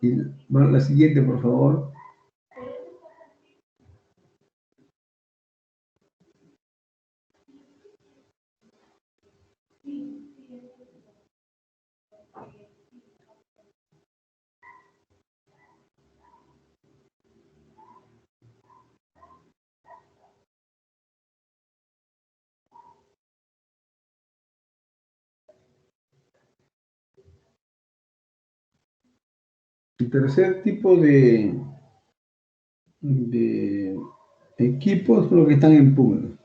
Y, bueno, la siguiente, por favor. El tercer tipo de equipos son los que están en pugna.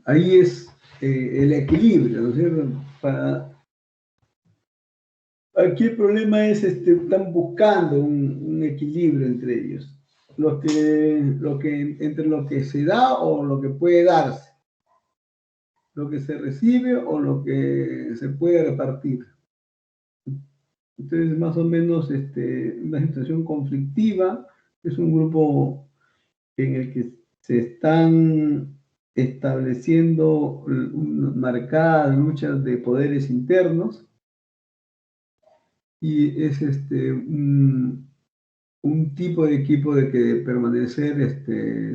Ahí es el equilibrio, ¿no es cierto? Aquí el problema es, están buscando un equilibrio entre ellos. entre lo que se da o lo que puede darse, lo que se recibe o lo que se puede repartir. Entonces, más o menos, una situación conflictiva es un grupo en el que se están estableciendo marcadas luchas de poderes internos y es un tipo de equipo de que permanecer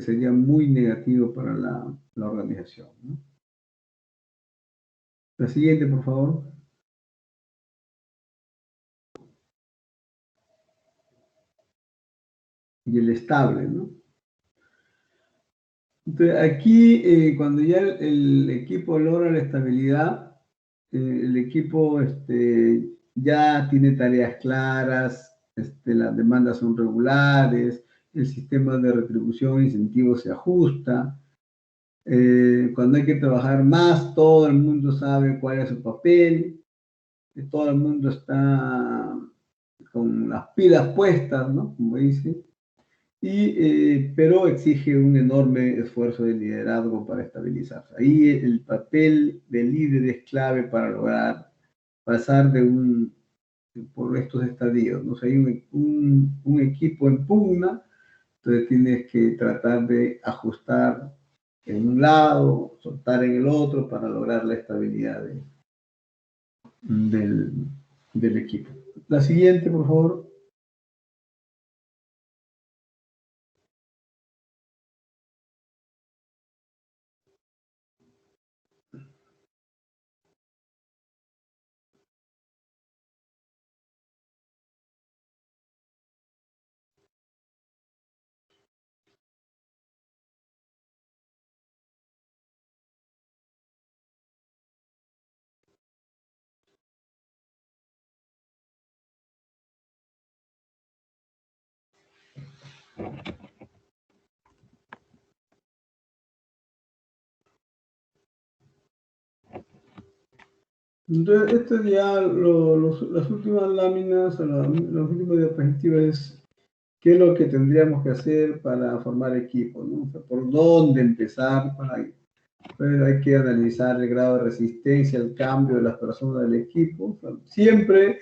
sería muy negativo para la organización, ¿no? La siguiente, por favor. Y el estable, ¿no? Entonces, aquí, cuando ya el equipo logra la estabilidad, el equipo ya tiene tareas claras, las demandas son regulares, el sistema de retribución e incentivos se ajusta. Cuando hay que trabajar más, todo el mundo sabe cuál es su papel, todo el mundo está con las pilas puestas, ¿no? Como dice. Pero exige un enorme esfuerzo de liderazgo para estabilizarse. Ahí el papel del líder es clave para lograr pasar por estos estadios, ¿no? O sea, hay un equipo en pugna, entonces tienes que tratar de ajustar en un lado, soltar en el otro para lograr la estabilidad del, del equipo. La siguiente, por favor. Entonces, esto ya, las últimas láminas, o las últimas diapositivas es qué es lo que tendríamos que hacer para formar equipo, ¿no? O sea, por dónde empezar, pues hay que analizar el grado de resistencia al cambio de las personas del equipo. O sea, siempre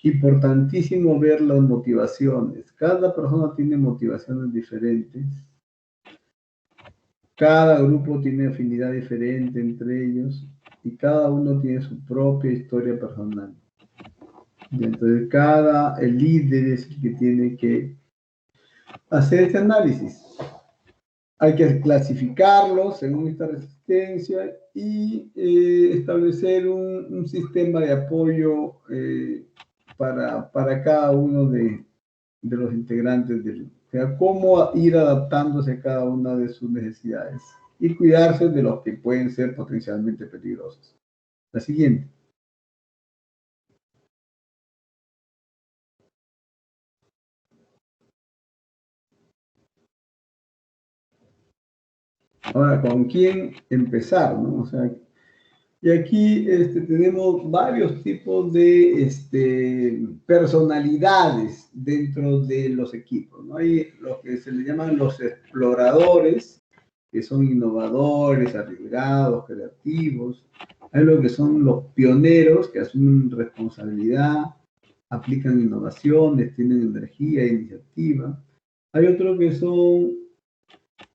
importantísimo ver las motivaciones. Cada persona tiene motivaciones diferentes. Cada grupo tiene afinidad diferente entre ellos y cada uno tiene su propia historia personal. Y entonces el líder es el que tiene que hacer este análisis. Hay que clasificarlos según esta resistencia y establecer un sistema de apoyo para cada uno de los integrantes o sea, cómo ir adaptándose a cada una de sus necesidades y cuidarse de los que pueden ser potencialmente peligrosos. La siguiente. Ahora, ¿con quién empezar, no? O sea, y aquí tenemos varios tipos de personalidades dentro de los equipos, ¿no? Hay los que se le llaman los exploradores, que son innovadores, arriesgados, creativos. Hay los que son los pioneros, que asumen responsabilidad, aplican innovaciones, tienen energía e iniciativa. Hay otros que son,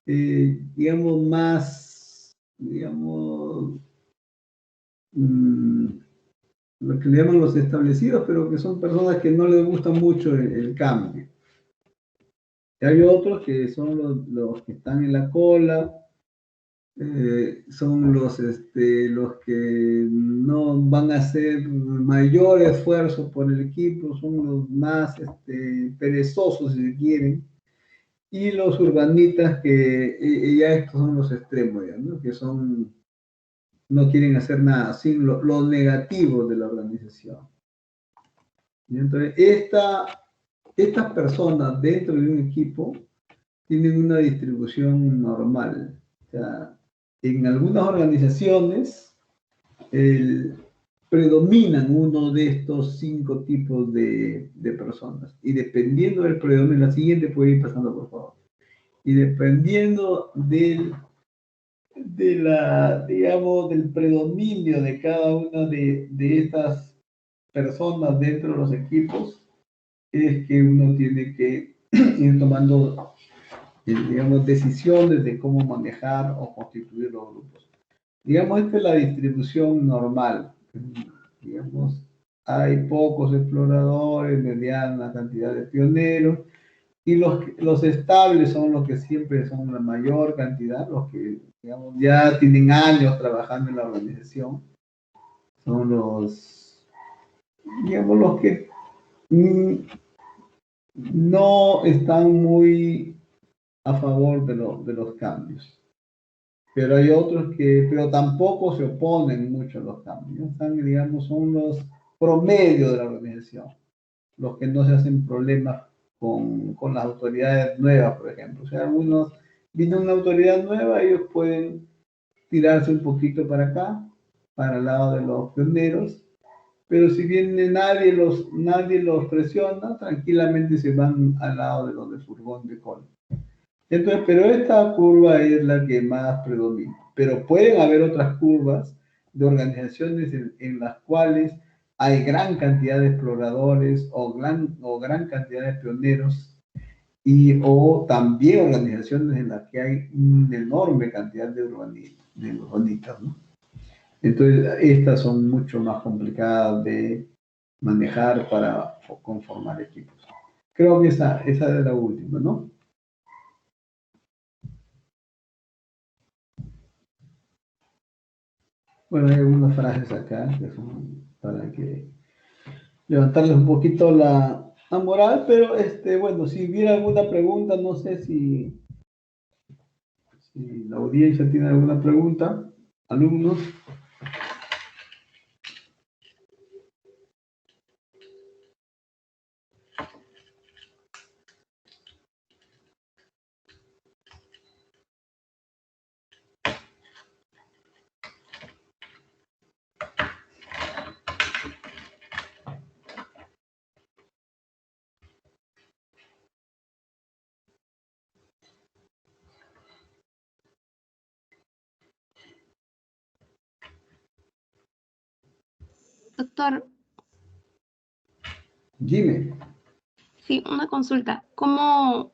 digamos, más, digamos, lo que le llaman los establecidos, pero que son personas que no les gusta mucho el cambio. Y hay otros que son los que están en la cola, son los que no van a hacer mayor esfuerzo por el equipo, son los más perezosos, si se quieren, y los urbanitas que ya estos son los extremos, ya, ¿no? Que no quieren hacer nada, sin lo negativo de la organización. Y entonces, estas personas dentro de un equipo tienen una distribución normal. O sea, en algunas organizaciones predominan uno de estos 5 tipos de personas. Y dependiendo del predominio, la siguiente puede ir pasando, por favor. y dependiendo digamos, del predominio de cada una de estas personas dentro de los equipos, es que uno tiene que ir tomando, digamos, decisiones de cómo manejar o constituir los grupos. Digamos, esta es la distribución normal. Digamos, hay pocos exploradores, mediana cantidad de pioneros, y los estables son los que siempre son la mayor cantidad, los que, digamos, ya tienen años trabajando en la organización. Son digamos, los que no están muy a favor de los cambios. Pero hay otros pero tampoco se oponen mucho a los cambios. Están, digamos, son los promedios de la organización, los que no se hacen problemas con las autoridades nuevas, por ejemplo. O sea, viene una autoridad nueva, ellos pueden tirarse un poquito para acá, para el lado de los pioneros, pero si viene nadie los presiona, tranquilamente se van al lado de los de furgón de cola. Entonces, pero esta curva es la que más predomina. Pero pueden haber otras curvas de organizaciones en las cuales hay gran cantidad de exploradores o gran cantidad de pioneros o también organizaciones en las que hay una enorme cantidad de urbanistas, ¿no? Entonces, estas son mucho más complicadas de manejar para conformar equipos. Creo que esa es la última, ¿no? Bueno, hay algunas frases acá que son para que levantarles un poquito la moral, pero bueno, si hubiera alguna pregunta, no sé si la audiencia tiene alguna pregunta, alumnos. Doctor, Dime. sí, una consulta. ¿Cómo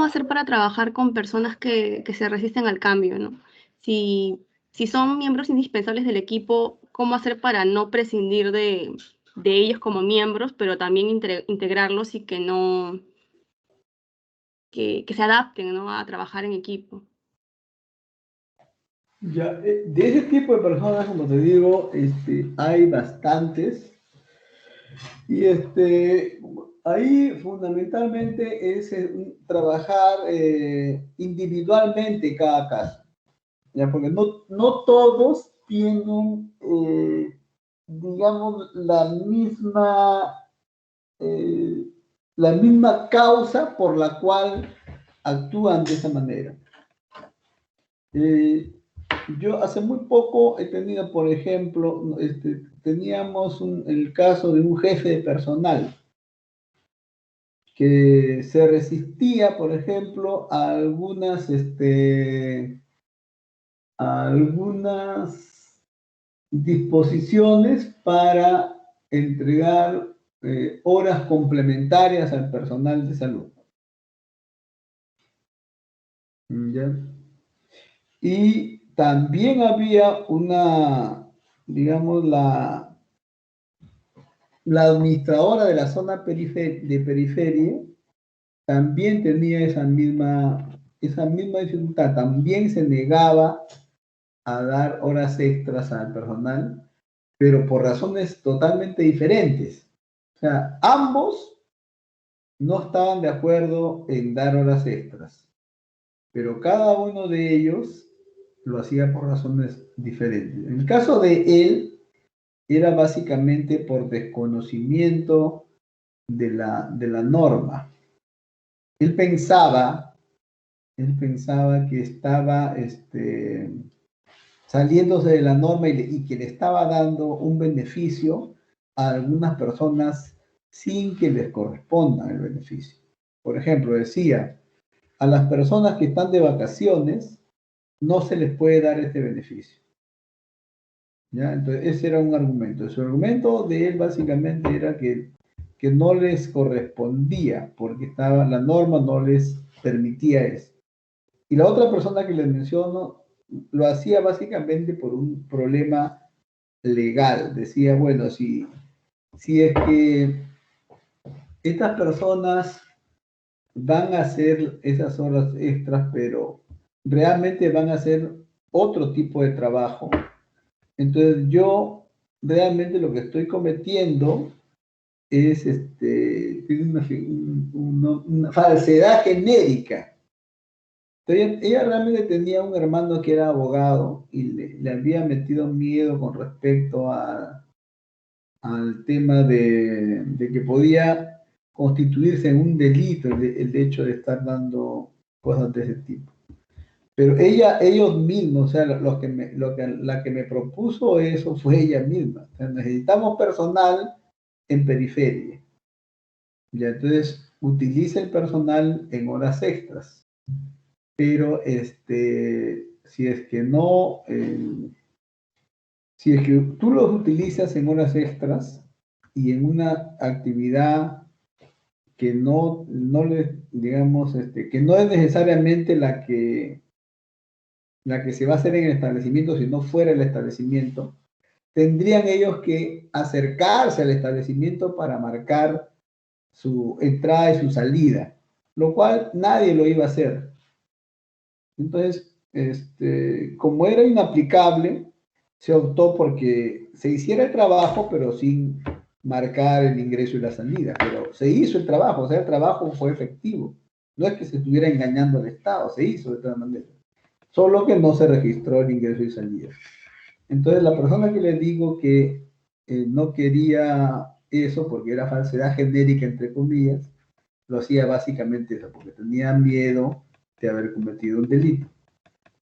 hacer para trabajar con personas que se resisten al cambio, ¿no? Si son miembros indispensables del equipo, ¿cómo hacer para no prescindir de ellos como miembros, pero también integrarlos y que no, que se adapten, ¿no? A trabajar en equipo? Ya, de ese tipo de personas, como te digo, hay bastantes. Y ahí fundamentalmente es trabajar individualmente cada caso, ¿ya? Porque no todos tienen, digamos, la misma causa por la cual actúan de esa manera. Yo hace muy poco he tenido, por ejemplo, teníamos el caso de un jefe de personal que se resistía, por ejemplo, a algunas disposiciones para entregar horas complementarias al personal de salud. ¿Ya? Y también había digamos, la administradora de la zona de periferia también tenía esa misma dificultad, también se negaba a dar horas extras al personal, pero por razones totalmente diferentes. O sea, ambos no estaban de acuerdo en dar horas extras, pero cada uno de ellos lo hacía por razones diferentes. En el caso de él, era básicamente por desconocimiento de la norma. Él pensaba que estaba saliéndose de la norma y que le estaba dando un beneficio a algunas personas sin que les corresponda el beneficio. Por ejemplo, decía, a las personas que están de vacaciones no se les puede dar este beneficio. ¿Ya? Entonces, ese era un argumento. Su argumento de él básicamente era que no les correspondía, porque la norma no les permitía eso. Y la otra persona que les menciono lo hacía básicamente por un problema legal. Decía, bueno, si es que estas personas van a hacer esas horas extras, pero realmente van a hacer otro tipo de trabajo, entonces yo realmente lo que estoy cometiendo es una falsedad genérica. Entonces, ella realmente tenía un hermano que era abogado y le había metido miedo con respecto al tema de que podía constituirse en un delito el hecho de estar dando cosas de ese tipo. Pero ellos mismos, o sea, la que me propuso eso fue ella misma. O sea, necesitamos personal en periferia. Ya, entonces, utiliza el personal en horas extras. Pero si es que no, si es que tú los utilizas en horas extras y en una actividad que no les, digamos, que no es necesariamente la que se va a hacer en el establecimiento, si no fuera el establecimiento, tendrían ellos que acercarse al establecimiento para marcar su entrada y su salida, lo cual nadie lo iba a hacer. Entonces, como era inaplicable, se optó porque se hiciera el trabajo, pero sin marcar el ingreso y la salida. Pero se hizo el trabajo, o sea, el trabajo fue efectivo. No es que se estuviera engañando al Estado, se hizo de todas maneras. Solo que no se registró el ingreso y salida. Entonces, la persona que le digo que no quería eso porque era falsedad genérica, entre comillas, lo hacía básicamente eso, porque tenía miedo de haber cometido un delito.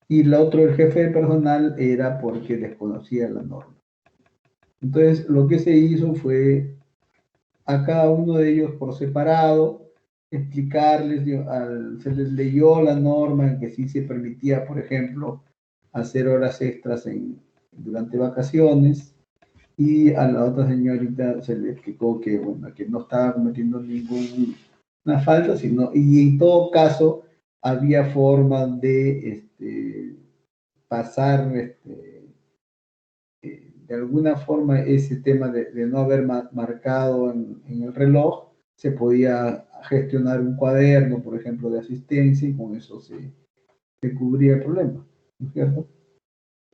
Y el otro, el jefe de personal, era porque desconocía la norma. Entonces, lo que se hizo fue a cada uno de ellos por separado, explicarles, se les leyó la norma en que sí se permitía, por ejemplo, hacer horas extras durante vacaciones, y a la otra señorita se le explicó que, bueno, que no estaba cometiendo ninguna falta, y en todo caso había forma de pasar de alguna forma ese tema de no haber marcado en el reloj, se podía gestionar un cuaderno, por ejemplo, de asistencia, y con eso se cubría el problema, ¿no es cierto?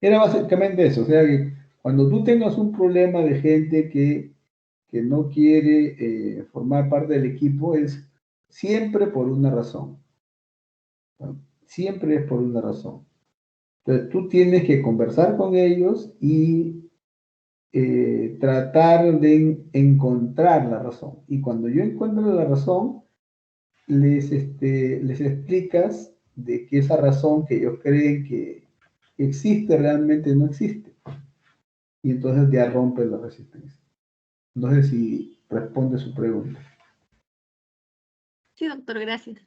Era básicamente eso, o sea que cuando tú tengas un problema de gente que no quiere formar parte del equipo, es siempre por una razón, ¿no? Siempre es por una razón. Entonces tú tienes que conversar con ellos y tratar de encontrar la razón. Y cuando yo encuentro la razón, les explicas de que esa razón que ellos creen que existe realmente no existe. Y entonces ya rompe la resistencia. No sé si responde su pregunta. Sí, doctor, gracias.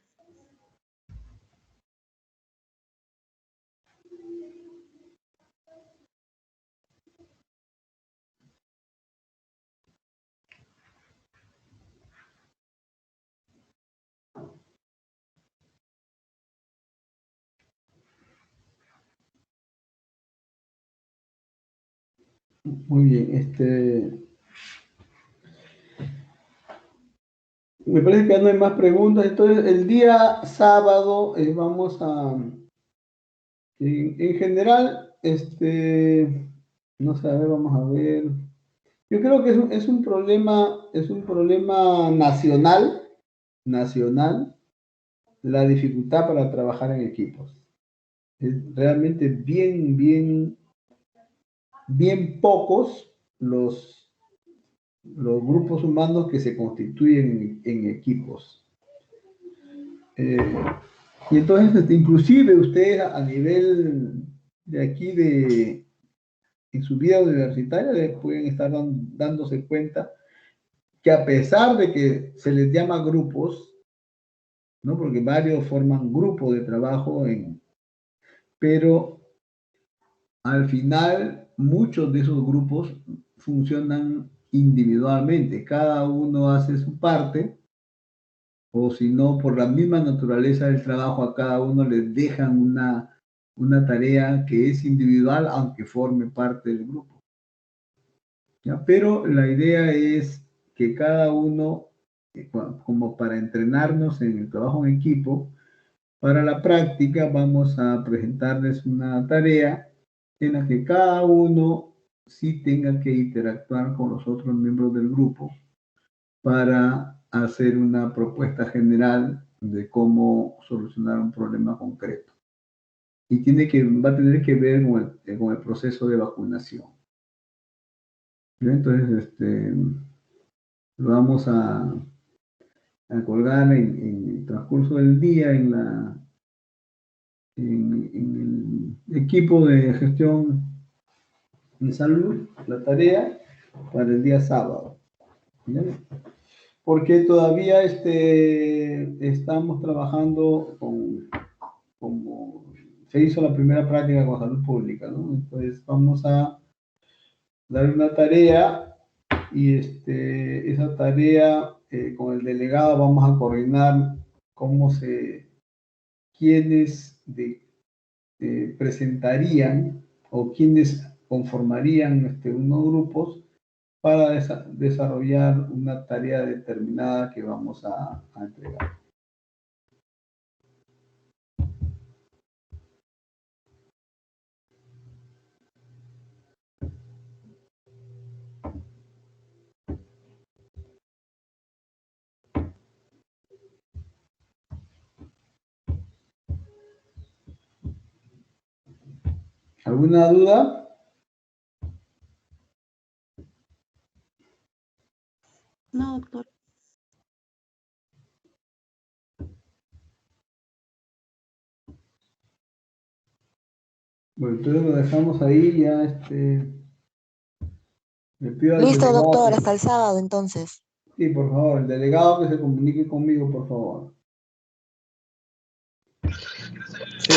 Muy bien, me parece que ya no hay más preguntas. Entonces, el día sábado vamos a, en general, no sé, a ver, vamos a ver. Yo creo que es un problema nacional, la dificultad para trabajar en equipos. Es realmente bien pocos los grupos humanos que se constituyen en equipos. Y entonces, inclusive ustedes a nivel de aquí, en su vida universitaria, pueden estar dándose cuenta que a pesar de que se les llama grupos, ¿no? Porque varios forman grupo de trabajo, pero al final muchos de esos grupos funcionan individualmente, cada uno hace su parte, o si no, por la misma naturaleza del trabajo, a cada uno les dejan una tarea que es individual, aunque forme parte del grupo. ¿Ya? Pero la idea es que cada uno, como para entrenarnos en el trabajo en equipo, para la práctica vamos a presentarles una tarea en la que cada uno sí tenga que interactuar con los otros miembros del grupo para hacer una propuesta general de cómo solucionar un problema concreto. Y va a tener que ver con el proceso de vacunación. Entonces, lo vamos a colgar en el transcurso del día en el equipo de gestión en salud, la tarea para el día sábado. ¿Ya? Porque todavía estamos trabajando como se hizo la primera práctica con salud pública, ¿no? Entonces vamos a dar una tarea y esa tarea con el delegado vamos a coordinar quiénes presentarían o quiénes conformarían unos grupos para desarrollar una tarea determinada que vamos a entregar. ¿Alguna duda? No, doctor. Bueno, entonces lo dejamos ahí, ya le pido al Listo, delegado doctor, hasta el sábado entonces. sí, por favor, el delegado que se comunique conmigo, por favor. Sí,